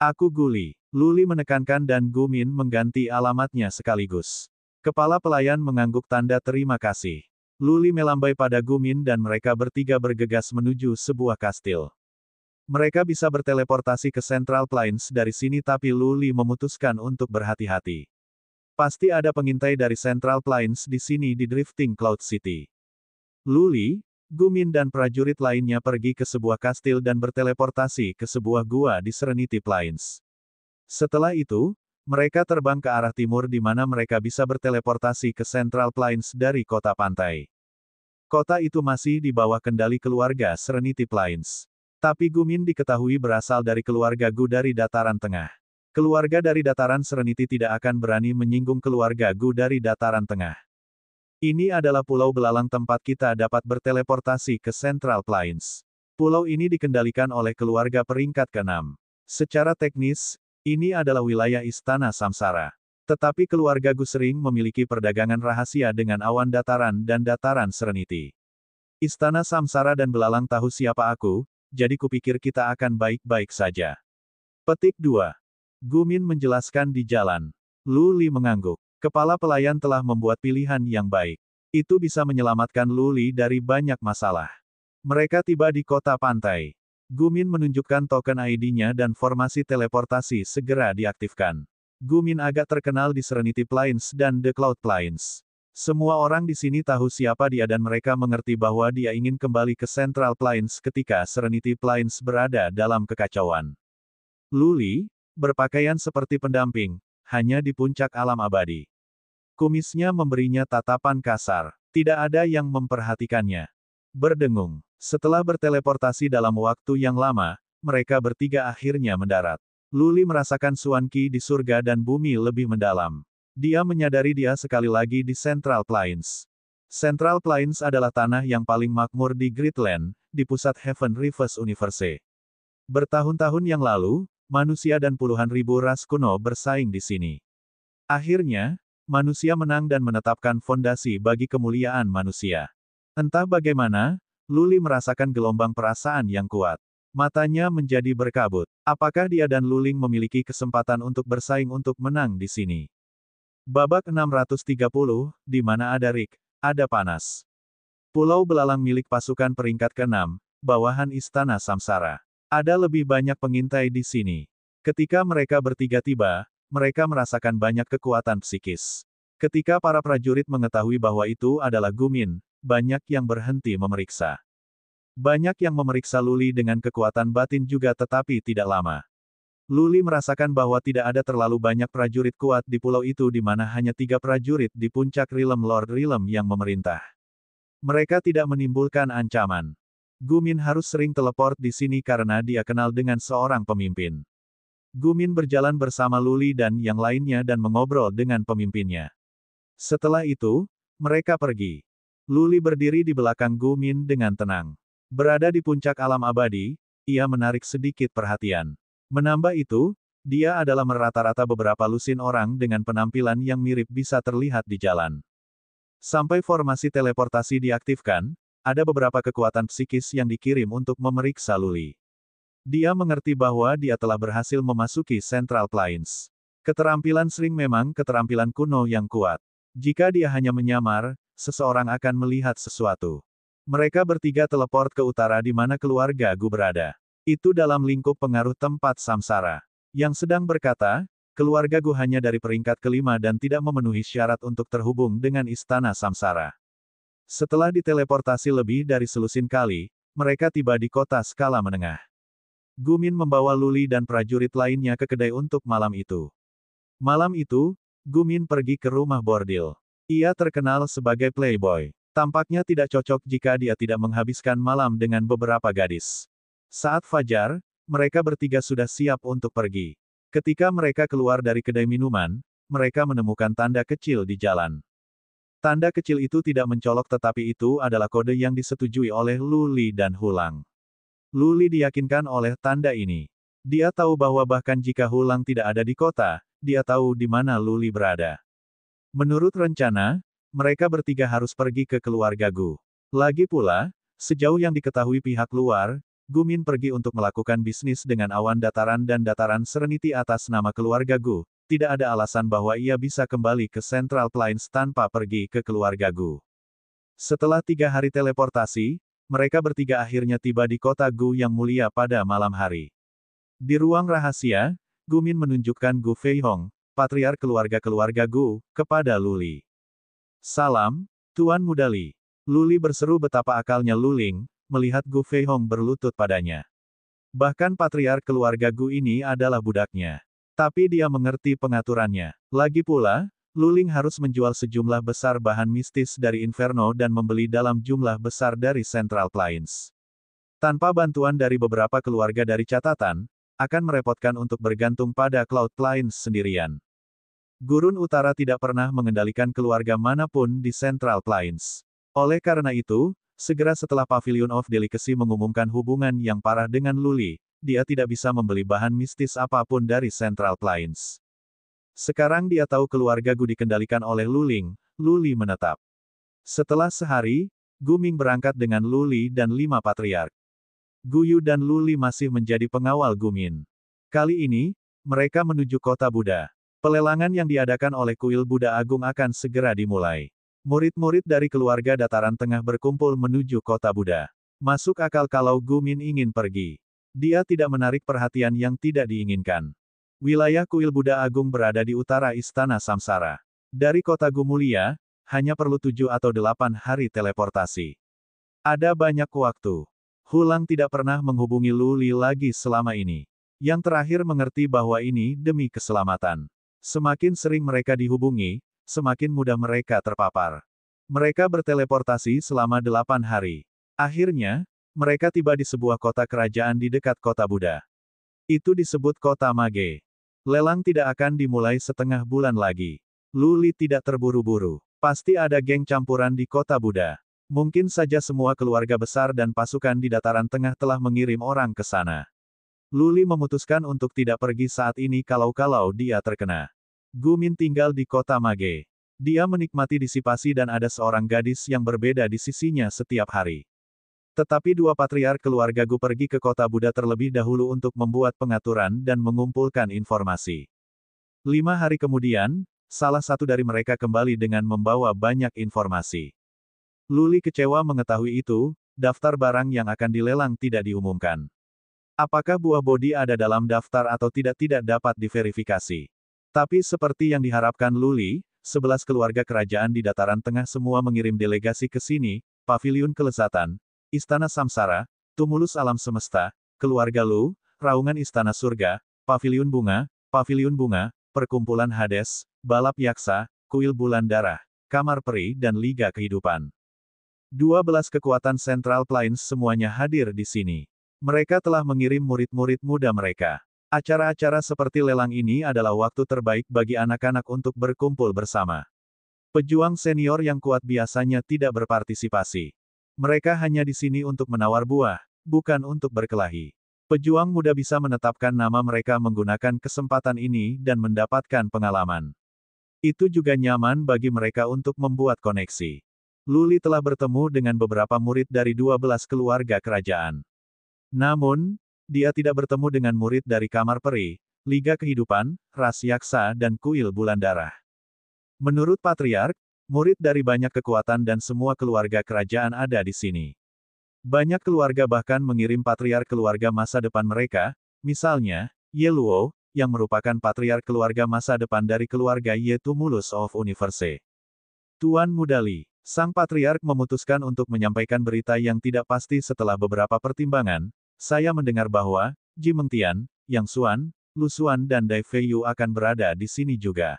Aku Guli. Luli menekankan dan Gumin mengganti alamatnya sekaligus. Kepala pelayan mengangguk tanda terima kasih. Luli melambai pada Gumin dan mereka bertiga bergegas menuju sebuah kastil. Mereka bisa berteleportasi ke Central Plains dari sini tapi Luli memutuskan untuk berhati-hati. Pasti ada pengintai dari Central Plains di sini di Drifting Cloud City. Luli, Gumin dan prajurit lainnya pergi ke sebuah kastil dan berteleportasi ke sebuah gua di Serenity Plains. Setelah itu, mereka terbang ke arah timur di mana mereka bisa berteleportasi ke Central Plains dari kota pantai. Kota itu masih di bawah kendali keluarga Serenity Plains. Tapi Gumin diketahui berasal dari keluarga Gu dari dataran tengah. Keluarga dari dataran Serenity tidak akan berani menyinggung keluarga Gu dari dataran tengah. Ini adalah pulau belalang tempat kita dapat berteleportasi ke Central Plains. Pulau ini dikendalikan oleh keluarga peringkat ke-6. Secara teknis, ini adalah wilayah Istana Samsara. Tetapi keluarga Gu sering memiliki perdagangan rahasia dengan awan dataran dan dataran Serenity. Istana Samsara dan belalang tahu siapa aku, jadi kupikir kita akan baik-baik saja. Petik 2. Gumin menjelaskan di jalan. Luli mengangguk. Kepala pelayan telah membuat pilihan yang baik. Itu bisa menyelamatkan Luli dari banyak masalah. Mereka tiba di kota pantai. Gumin menunjukkan token ID-nya dan formasi teleportasi segera diaktifkan. Gumin agak terkenal di Serenity Plains dan The Cloud Plains. Semua orang di sini tahu siapa dia dan mereka mengerti bahwa dia ingin kembali ke Central Plains ketika Serenity Plains berada dalam kekacauan. Luli, berpakaian seperti pendamping, hanya di puncak alam abadi. Kumisnya memberinya tatapan kasar. Tidak ada yang memperhatikannya. Berdengung. Setelah berteleportasi dalam waktu yang lama, mereka bertiga akhirnya mendarat. Luli merasakan Suan Qi di surga dan bumi lebih mendalam. Dia menyadari dia sekali lagi di Central Plains. Central Plains adalah tanah yang paling makmur di Gridland, di pusat Heaven Reverse Universe. Bertahun-tahun yang lalu, manusia dan puluhan ribu ras kuno bersaing di sini. Akhirnya, manusia menang dan menetapkan fondasi bagi kemuliaan manusia. Entah bagaimana, Luli merasakan gelombang perasaan yang kuat. Matanya menjadi berkabut. Apakah dia dan Luling memiliki kesempatan untuk bersaing untuk menang di sini? Babak 630, di mana ada Rick, ada panas. Pulau belalang milik pasukan peringkat ke-6, bawahan Istana Samsara. Ada lebih banyak pengintai di sini. Ketika mereka bertiga tiba, mereka merasakan banyak kekuatan psikis. Ketika para prajurit mengetahui bahwa itu adalah Gumin, banyak yang berhenti memeriksa. Banyak yang memeriksa Luli dengan kekuatan batin juga tetapi tidak lama. Luli merasakan bahwa tidak ada terlalu banyak prajurit kuat di pulau itu di mana hanya 3 prajurit di puncak Realm Lord Realm yang memerintah. Mereka tidak menimbulkan ancaman. Gumin harus sering teleport di sini karena dia kenal dengan seorang pemimpin. Gumin berjalan bersama Luli dan yang lainnya dan mengobrol dengan pemimpinnya. Setelah itu, mereka pergi. Luli berdiri di belakang Gumin dengan tenang. Berada di puncak alam abadi, ia menarik sedikit perhatian. Menambah itu, dia adalah merata-rata beberapa lusin orang dengan penampilan yang mirip bisa terlihat di jalan. Sampai formasi teleportasi diaktifkan, ada beberapa kekuatan psikis yang dikirim untuk memeriksa Luli. Dia mengerti bahwa dia telah berhasil memasuki Central Plains. Keterampilan sering memang keterampilan kuno yang kuat. Jika dia hanya menyamar, seseorang akan melihat sesuatu. Mereka bertiga teleport ke utara di mana keluarga Gu berada. Itu dalam lingkup pengaruh tempat samsara. Yang sedang berkata, keluarga Gu hanya dari peringkat kelima dan tidak memenuhi syarat untuk terhubung dengan istana samsara. Setelah diteleportasi lebih dari selusin kali, mereka tiba di kota skala menengah. Gumin membawa Luli dan prajurit lainnya ke kedai untuk malam itu. Malam itu, Gumin pergi ke rumah bordil. Ia terkenal sebagai playboy. Tampaknya tidak cocok jika dia tidak menghabiskan malam dengan beberapa gadis. Saat fajar, mereka bertiga sudah siap untuk pergi. Ketika mereka keluar dari kedai minuman, mereka menemukan tanda kecil di jalan. Tanda kecil itu tidak mencolok tetapi itu adalah kode yang disetujui oleh Luli dan Hulang. Luli diyakinkan oleh tanda ini. Dia tahu bahwa bahkan jika Hulang tidak ada di kota, dia tahu di mana Luli berada. Menurut rencana, mereka bertiga harus pergi ke keluarga Gu. Lagi pula, sejauh yang diketahui pihak luar, Gumin pergi untuk melakukan bisnis dengan awan dataran dan dataran Serenity atas nama keluarga Gu. Tidak ada alasan bahwa ia bisa kembali ke Central Plains tanpa pergi ke keluarga Gu. Setelah 3 hari teleportasi, mereka bertiga akhirnya tiba di kota Gu yang mulia pada malam hari. Di ruang rahasia, Gumin menunjukkan Gu Feihong, patriark keluarga Gu, kepada Luli. Salam, Tuan Muda Li. Luli berseru betapa akalnya Luling, melihat Gu Feihong berlutut padanya. Bahkan patriark keluarga Gu ini adalah budaknya. Tapi dia mengerti pengaturannya. Lagi pula, Luling harus menjual sejumlah besar bahan mistis dari Inferno dan membeli dalam jumlah besar dari Central Plains. Tanpa bantuan dari beberapa keluarga dari catatan, akan merepotkan untuk bergantung pada Cloud Plains sendirian. Gurun Utara tidak pernah mengendalikan keluarga manapun di Central Plains. Oleh karena itu, segera setelah Pavilion of Delicacy mengumumkan hubungan yang parah dengan Luli, dia tidak bisa membeli bahan mistis apapun dari Central Plains. Sekarang dia tahu keluarga Gu dikendalikan oleh Luling, Luli menetap. Setelah sehari, Guming berangkat dengan Luli dan 5 patriark. Guyu dan Luli masih menjadi pengawal Gumin. Kali ini, mereka menuju kota Buddha. Pelelangan yang diadakan oleh kuil Buddha Agung akan segera dimulai. Murid-murid dari keluarga dataran tengah berkumpul menuju kota Buddha. Masuk akal kalau Gumin ingin pergi. Dia tidak menarik perhatian yang tidak diinginkan. Wilayah kuil Buddha Agung berada di utara Istana Samsara. Dari kota Gu Mulia, hanya perlu 7 atau 8 hari teleportasi. Ada banyak waktu. Hulang tidak pernah menghubungi Luli lagi selama ini. Yang terakhir mengerti bahwa ini demi keselamatan. Semakin sering mereka dihubungi, semakin mudah mereka terpapar. Mereka berteleportasi selama 8 hari. Akhirnya, mereka tiba di sebuah kota kerajaan di dekat kota Buddha. Itu disebut kota Mage. Lelang tidak akan dimulai setengah bulan lagi. Luli tidak terburu-buru. Pasti ada geng campuran di kota Buddha. Mungkin saja semua keluarga besar dan pasukan di dataran tengah telah mengirim orang ke sana. Luli memutuskan untuk tidak pergi saat ini kalau-kalau dia terkena. Gumin tinggal di kota Mage. Dia menikmati disipasi dan ada seorang gadis yang berbeda di sisinya setiap hari. Tetapi 2 patriark keluarga Gu pergi ke kota Buddha terlebih dahulu untuk membuat pengaturan dan mengumpulkan informasi. 5 hari kemudian, salah satu dari mereka kembali dengan membawa banyak informasi. Luli kecewa mengetahui itu, daftar barang yang akan dilelang tidak diumumkan. Apakah buah bodi ada dalam daftar atau tidak dapat diverifikasi. Tapi seperti yang diharapkan Luli, 11 keluarga kerajaan di dataran tengah semua mengirim delegasi ke sini, Paviliun Kelezatan, Istana Samsara, Tumulus Alam Semesta, Keluarga Lu, Raungan Istana Surga, Paviliun Bunga, Perkumpulan Hades, Balap Yaksa, Kuil Bulan Darah, Kamar Peri dan Liga Kehidupan. 12 kekuatan Central Plains semuanya hadir di sini. Mereka telah mengirim murid-murid muda mereka. Acara-acara seperti lelang ini adalah waktu terbaik bagi anak-anak untuk berkumpul bersama. Pejuang senior yang kuat biasanya tidak berpartisipasi. Mereka hanya di sini untuk menawar buah, bukan untuk berkelahi. Pejuang muda bisa menetapkan nama mereka menggunakan kesempatan ini dan mendapatkan pengalaman. Itu juga nyaman bagi mereka untuk membuat koneksi. Luli telah bertemu dengan beberapa murid dari 12 keluarga kerajaan. Namun, dia tidak bertemu dengan murid dari Kamar Peri, Liga Kehidupan, Ras Yaksa dan Kuil Bulan Darah. Menurut Patriark, murid dari banyak kekuatan dan semua keluarga kerajaan ada di sini. Banyak keluarga bahkan mengirim patriark keluarga masa depan mereka, misalnya, Ye Luo, yang merupakan patriark keluarga masa depan dari keluarga Ye Tumulus of Universe. Tuan Mudali, sang patriark memutuskan untuk menyampaikan berita yang tidak pasti setelah beberapa pertimbangan. Saya mendengar bahwa Ji Mengtian, Yang Xuan, Lu Xuan dan Dai Feiyu akan berada di sini juga.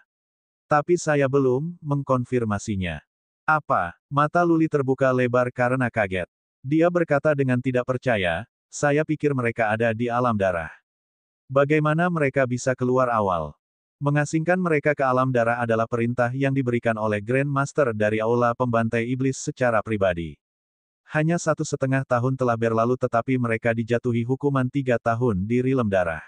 Tapi saya belum mengkonfirmasinya. Apa? Mata Luli terbuka lebar karena kaget. Dia berkata dengan tidak percaya, saya pikir mereka ada di alam darah. Bagaimana mereka bisa keluar awal? Mengasingkan mereka ke alam darah adalah perintah yang diberikan oleh Grand Master dari Aula Pembantai Iblis secara pribadi. Hanya 1,5 tahun telah berlalu tetapi mereka dijatuhi hukuman 3 tahun di Rilem Darah.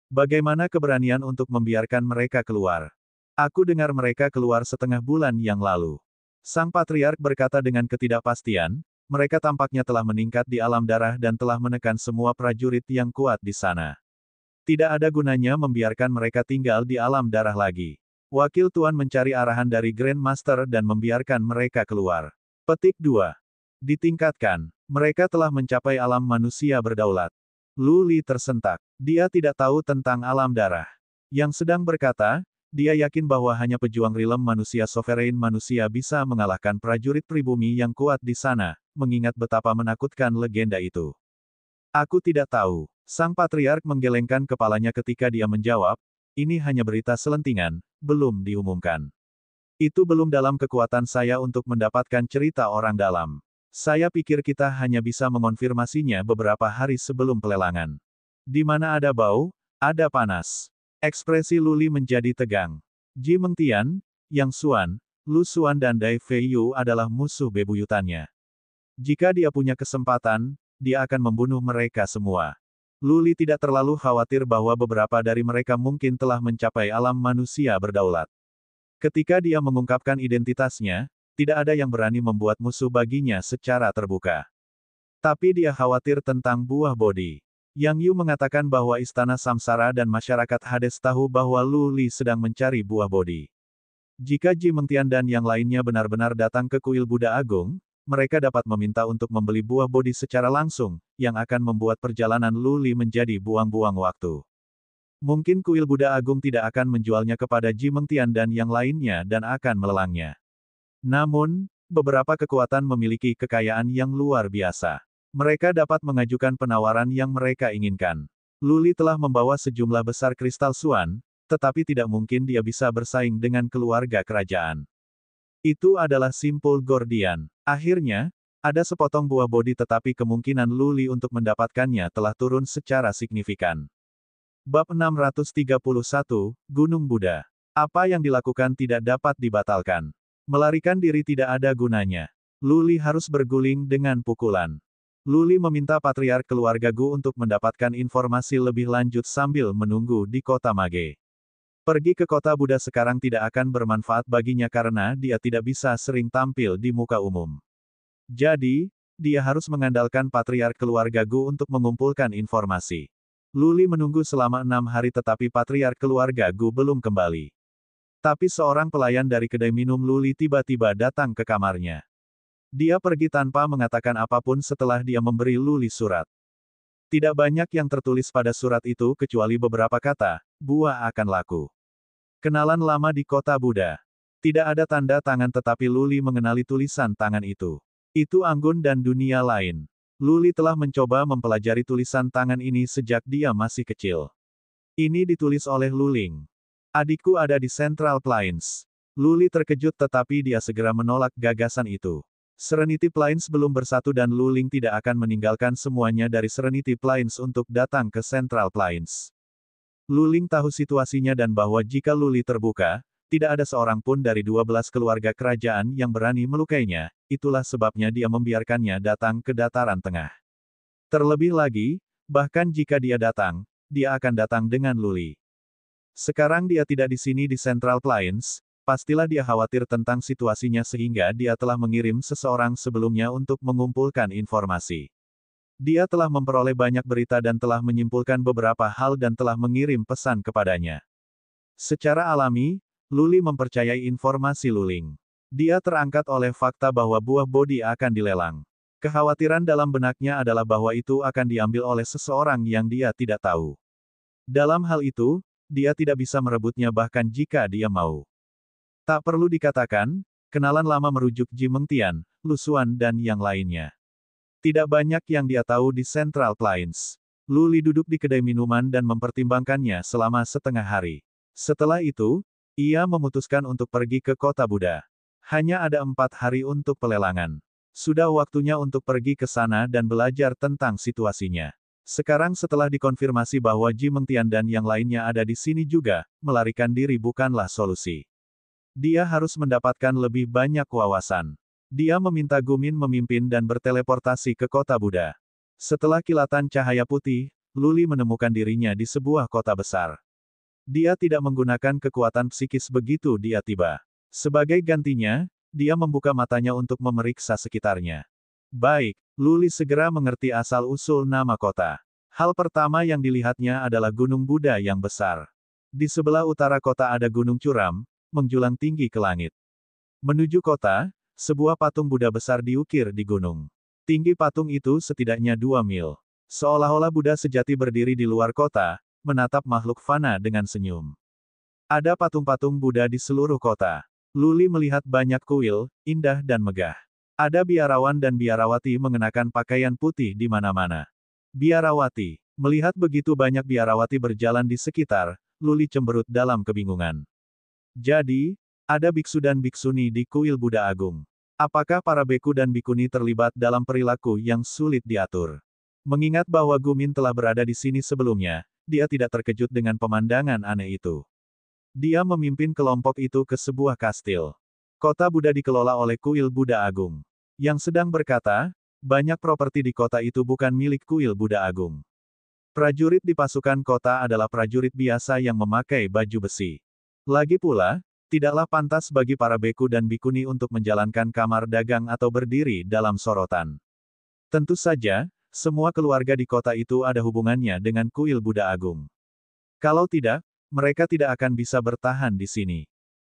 Bagaimana keberanian untuk membiarkan mereka keluar? Aku dengar mereka keluar setengah bulan yang lalu. Sang Patriark berkata dengan ketidakpastian, mereka tampaknya telah meningkat di alam darah dan telah menekan semua prajurit yang kuat di sana. Tidak ada gunanya membiarkan mereka tinggal di alam darah lagi. Wakil Tuan mencari arahan dari Grand Master dan membiarkan mereka keluar. Petik 2. Ditingkatkan. Mereka telah mencapai alam manusia berdaulat. Lu Li tersentak. Dia tidak tahu tentang alam darah. Yang sedang berkata, dia yakin bahwa hanya pejuang rilem manusia sovereign manusia bisa mengalahkan prajurit pribumi yang kuat di sana, mengingat betapa menakutkan legenda itu. Aku tidak tahu. Sang Patriark menggelengkan kepalanya ketika dia menjawab, ini hanya berita selentingan, belum diumumkan. Itu belum dalam kekuatan saya untuk mendapatkan cerita orang dalam. Saya pikir kita hanya bisa mengonfirmasinya beberapa hari sebelum pelelangan. Di mana ada bau, ada panas. Ekspresi Luli menjadi tegang. Ji Mengtian, Yang Xuan, Lu Xuan dan Dai Feiyu adalah musuh bebuyutannya. Jika dia punya kesempatan, dia akan membunuh mereka semua. Luli tidak terlalu khawatir bahwa beberapa dari mereka mungkin telah mencapai alam manusia berdaulat. Ketika dia mengungkapkan identitasnya, tidak ada yang berani membuat musuh baginya secara terbuka. Tapi dia khawatir tentang buah bodi. Yang Yu mengatakan bahwa Istana Samsara dan masyarakat Hades tahu bahwa Lu Li sedang mencari buah bodi. Jika Ji Mengtian dan yang lainnya benar-benar datang ke kuil Buddha Agung, mereka dapat meminta untuk membeli buah bodi secara langsung, yang akan membuat perjalanan Lu Li menjadi buang-buang waktu. Mungkin kuil Buddha Agung tidak akan menjualnya kepada Ji Mengtian dan yang lainnya dan akan melelangnya. Namun, beberapa kekuatan memiliki kekayaan yang luar biasa. Mereka dapat mengajukan penawaran yang mereka inginkan. Luli telah membawa sejumlah besar kristal Xuan, tetapi tidak mungkin dia bisa bersaing dengan keluarga kerajaan. Itu adalah simpul Gordian. Akhirnya, ada sepotong buah bodi tetapi kemungkinan Luli untuk mendapatkannya telah turun secara signifikan. Bab 631, Gunung Buddha. Apa yang dilakukan tidak dapat dibatalkan. Melarikan diri tidak ada gunanya. Luli harus berguling dengan pukulan. Luli meminta Patriark keluarga Gu untuk mendapatkan informasi lebih lanjut sambil menunggu di kota Mage. Pergi ke kota Buddha sekarang tidak akan bermanfaat baginya karena dia tidak bisa sering tampil di muka umum. Jadi, dia harus mengandalkan Patriark keluarga Gu untuk mengumpulkan informasi. Luli menunggu selama 6 hari tetapi Patriark keluarga Gu belum kembali. Tapi seorang pelayan dari kedai minum Luli tiba-tiba datang ke kamarnya. Dia pergi tanpa mengatakan apapun setelah dia memberi Luli surat. Tidak banyak yang tertulis pada surat itu kecuali beberapa kata, buah akan laku. Kenalan lama di kota Buddha. Tidak ada tanda tangan tetapi Luli mengenali tulisan tangan itu. Itu anggun dan dunia lain. Luli telah mencoba mempelajari tulisan tangan ini sejak dia masih kecil. Ini ditulis oleh Luling. Adikku ada di Central Plains. Luli terkejut tetapi dia segera menolak gagasan itu. Serenity Plains belum bersatu dan Luling tidak akan meninggalkan semuanya dari Serenity Plains untuk datang ke Central Plains. Luling tahu situasinya dan bahwa jika Luli terbuka, tidak ada seorang pun dari 12 keluarga kerajaan yang berani melukainya, itulah sebabnya dia membiarkannya datang ke dataran tengah. Terlebih lagi, bahkan jika dia datang, dia akan datang dengan Luli. Sekarang dia tidak di sini di Central Plains, pastilah dia khawatir tentang situasinya sehingga dia telah mengirim seseorang sebelumnya untuk mengumpulkan informasi. Dia telah memperoleh banyak berita dan telah menyimpulkan beberapa hal dan telah mengirim pesan kepadanya. Secara alami, Luli mempercayai informasi Luling. Dia terangkat oleh fakta bahwa buah bodi akan dilelang. Kekhawatiran dalam benaknya adalah bahwa itu akan diambil oleh seseorang yang dia tidak tahu. Dalam hal itu, dia tidak bisa merebutnya bahkan jika dia mau. Tak perlu dikatakan, kenalan lama merujuk Ji Mengtian, Lu Xuan dan yang lainnya. Tidak banyak yang dia tahu di Central Plains. Luli duduk di kedai minuman dan mempertimbangkannya selama setengah hari. Setelah itu, ia memutuskan untuk pergi ke kota Buddha. Hanya ada 4 hari untuk pelelangan. Sudah waktunya untuk pergi ke sana dan belajar tentang situasinya. Sekarang setelah dikonfirmasi bahwa Ji Mengtian dan yang lainnya ada di sini juga, melarikan diri bukanlah solusi. Dia harus mendapatkan lebih banyak wawasan. Dia meminta Gumin memimpin dan berteleportasi ke kota Buddha. Setelah kilatan cahaya putih, Luli menemukan dirinya di sebuah kota besar. Dia tidak menggunakan kekuatan psikis begitu dia tiba. Sebagai gantinya, dia membuka matanya untuk memeriksa sekitarnya. Baik, Luli segera mengerti asal-usul nama kota. Hal pertama yang dilihatnya adalah Gunung Buddha yang besar. Di sebelah utara kota ada gunung curam, menjulang tinggi ke langit. Menuju kota, sebuah patung Buddha besar diukir di gunung. Tinggi patung itu setidaknya 2 mil. Seolah-olah Buddha sejati berdiri di luar kota, menatap makhluk fana dengan senyum. Ada patung-patung Buddha di seluruh kota. Luli melihat banyak kuil, indah dan megah. Ada biarawan dan biarawati mengenakan pakaian putih di mana-mana. Biarawati. Melihat begitu banyak biarawati berjalan di sekitar, Luli cemberut dalam kebingungan. Jadi, ada biksu dan biksuni di kuil Buddha Agung. Apakah para beku dan bikuni terlibat dalam perilaku yang sulit diatur? Mengingat bahwa Gumin telah berada di sini sebelumnya, dia tidak terkejut dengan pemandangan aneh itu. Dia memimpin kelompok itu ke sebuah kastil. Kota Buddha dikelola oleh kuil Buddha Agung. Yang sedang berkata, banyak properti di kota itu bukan milik kuil Buddha Agung. Prajurit di pasukan kota adalah prajurit biasa yang memakai baju besi. Lagi pula, tidaklah pantas bagi para beku dan bikuni untuk menjalankan kamar dagang atau berdiri dalam sorotan. Tentu saja, semua keluarga di kota itu ada hubungannya dengan kuil Buddha Agung. Kalau tidak, mereka tidak akan bisa bertahan di sini.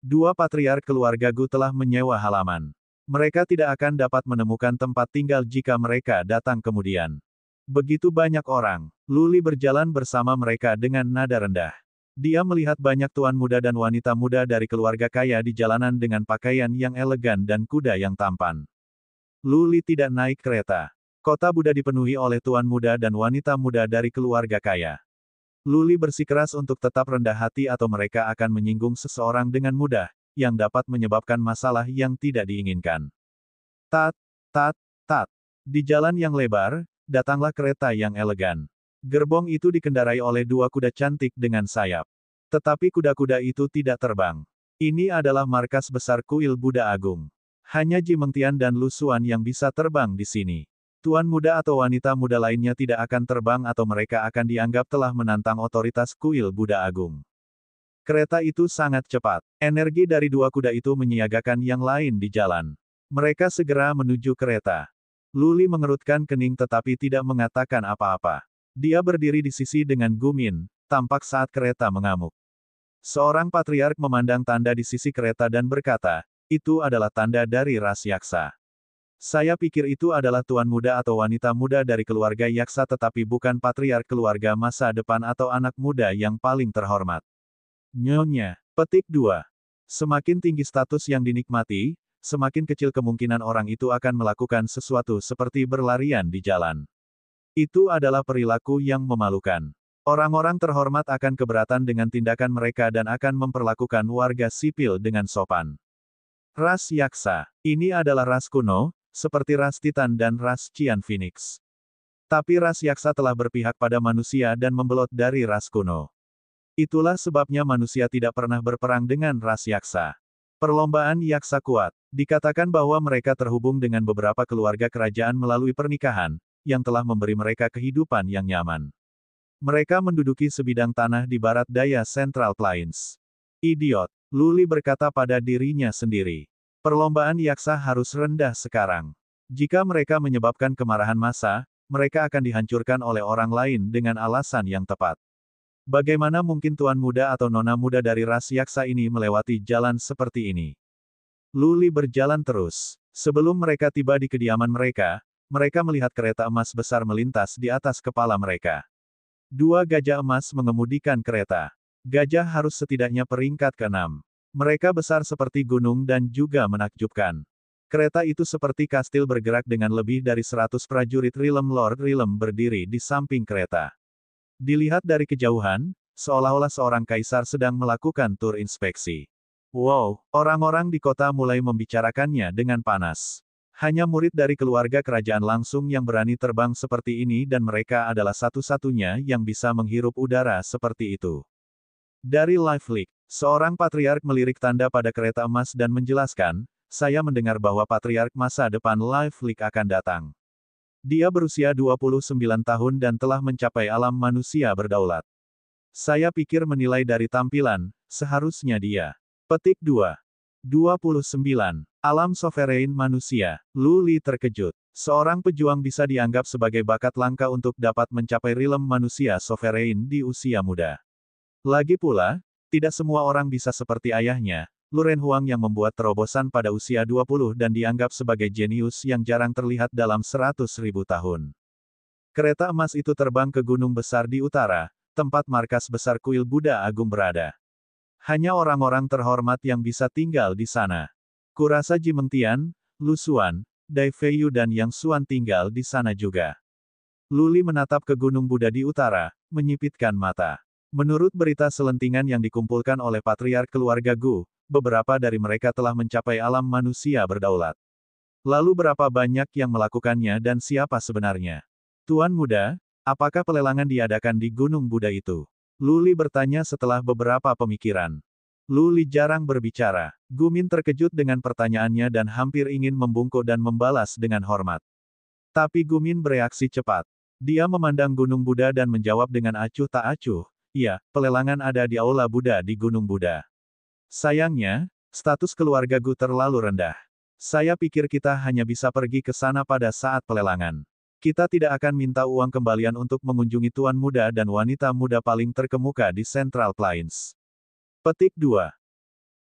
2 patriark keluarga Gu telah menyewa halaman. Mereka tidak akan dapat menemukan tempat tinggal jika mereka datang kemudian. Begitu banyak orang. Luli berjalan bersama mereka dengan nada rendah. Dia melihat banyak tuan muda dan wanita muda dari keluarga kaya di jalanan dengan pakaian yang elegan dan kuda yang tampan. Luli tidak naik kereta. Kota Buddha dipenuhi oleh tuan muda dan wanita muda dari keluarga kaya. Luli bersikeras untuk tetap rendah hati atau mereka akan menyinggung seseorang dengan mudah, yang dapat menyebabkan masalah yang tidak diinginkan. Tat, tat, tat. Di jalan yang lebar, datanglah kereta yang elegan. Gerbong itu dikendarai oleh 2 kuda cantik dengan sayap. Tetapi kuda-kuda itu tidak terbang. Ini adalah markas besar kuil Buddha Agung. Hanya Ji Mengtian dan Lu Xuan yang bisa terbang di sini. Tuan muda atau wanita muda lainnya tidak akan terbang atau mereka akan dianggap telah menantang otoritas kuil Buddha Agung. Kereta itu sangat cepat. Energi dari 2 kuda itu menyiagakan yang lain di jalan. Mereka segera menuju kereta. Luli mengerutkan kening tetapi tidak mengatakan apa-apa. Dia berdiri di sisi dengan Gumin, tampak saat kereta mengamuk. Seorang patriark memandang tanda di sisi kereta dan berkata, itu adalah tanda dari ras yaksa. Saya pikir itu adalah tuan muda atau wanita muda dari keluarga yaksa tetapi bukan patriark keluarga masa depan atau anak muda yang paling terhormat. Nyonya. Petik 2. Semakin tinggi status yang dinikmati, semakin kecil kemungkinan orang itu akan melakukan sesuatu seperti berlarian di jalan. Itu adalah perilaku yang memalukan. Orang-orang terhormat akan keberatan dengan tindakan mereka dan akan memperlakukan warga sipil dengan sopan. Ras yaksa. Ini adalah ras kuno, seperti ras Titan dan ras Qian Phoenix. Tapi ras yaksa telah berpihak pada manusia dan membelot dari ras kuno. Itulah sebabnya manusia tidak pernah berperang dengan ras yaksa. Perlombaan yaksa kuat. Dikatakan bahwa mereka terhubung dengan beberapa keluarga kerajaan melalui pernikahan, yang telah memberi mereka kehidupan yang nyaman. Mereka menduduki sebidang tanah di barat daya Central Plains. Idiot. Luli berkata pada dirinya sendiri. Perlombaan yaksa harus rendah sekarang. Jika mereka menyebabkan kemarahan massa, mereka akan dihancurkan oleh orang lain dengan alasan yang tepat. Bagaimana mungkin tuan muda atau nona muda dari ras yaksa ini melewati jalan seperti ini? Lu Li berjalan terus. Sebelum mereka tiba di kediaman mereka, mereka melihat kereta emas besar melintas di atas kepala mereka. Dua gajah emas mengemudikan kereta. Gajah harus setidaknya peringkat ke-6. Mereka besar seperti gunung dan juga menakjubkan. Kereta itu seperti kastil bergerak dengan lebih dari 100 prajurit Rilem Lord Rilem berdiri di samping kereta. Dilihat dari kejauhan, seolah-olah seorang kaisar sedang melakukan tur inspeksi. Wow, orang-orang di kota mulai membicarakannya dengan panas. Hanya murid dari keluarga kerajaan langsung yang berani terbang seperti ini dan mereka adalah satu-satunya yang bisa menghirup udara seperti itu. Dari Live Leak, seorang patriark melirik tanda pada kereta emas dan menjelaskan, saya mendengar bahwa patriark masa depan Live Leak akan datang. Dia berusia 29 tahun dan telah mencapai alam manusia berdaulat. Saya pikir menilai dari tampilan, seharusnya dia. Petik 2. 29. Alam sovereign manusia. Lu Li terkejut. Seorang pejuang bisa dianggap sebagai bakat langka untuk dapat mencapai rilem manusia sovereign di usia muda. Lagi pula, tidak semua orang bisa seperti ayahnya, Luren Huang yang membuat terobosan pada usia 20 dan dianggap sebagai jenius yang jarang terlihat dalam 100.000 tahun. Kereta emas itu terbang ke gunung besar di utara, tempat markas besar kuil Buddha Agung berada. Hanya orang-orang terhormat yang bisa tinggal di sana. Kurasa Ji Mengtian, Lu Xuan, Dai Feiyu dan Yang Xuan tinggal di sana juga. Lu Li menatap ke gunung Buddha di utara, menyipitkan mata. Menurut berita selentingan yang dikumpulkan oleh patriark keluarga Gu, beberapa dari mereka telah mencapai alam manusia berdaulat. Lalu berapa banyak yang melakukannya dan siapa sebenarnya? Tuan muda, apakah pelelangan diadakan di gunung Buddha itu? Lu Li bertanya setelah beberapa pemikiran. Lu Li jarang berbicara. Gu Min terkejut dengan pertanyaannya dan hampir ingin membungkuk dan membalas dengan hormat. Tapi Gu Min bereaksi cepat. Dia memandang gunung Buddha dan menjawab dengan acuh tak acuh. Iya, pelelangan ada di Aula Buddha di Gunung Buddha. Sayangnya, status keluarga Gu terlalu rendah. Saya pikir kita hanya bisa pergi ke sana pada saat pelelangan. Kita tidak akan minta uang kembalian untuk mengunjungi tuan muda dan wanita muda paling terkemuka di Central Plains. Petik 2.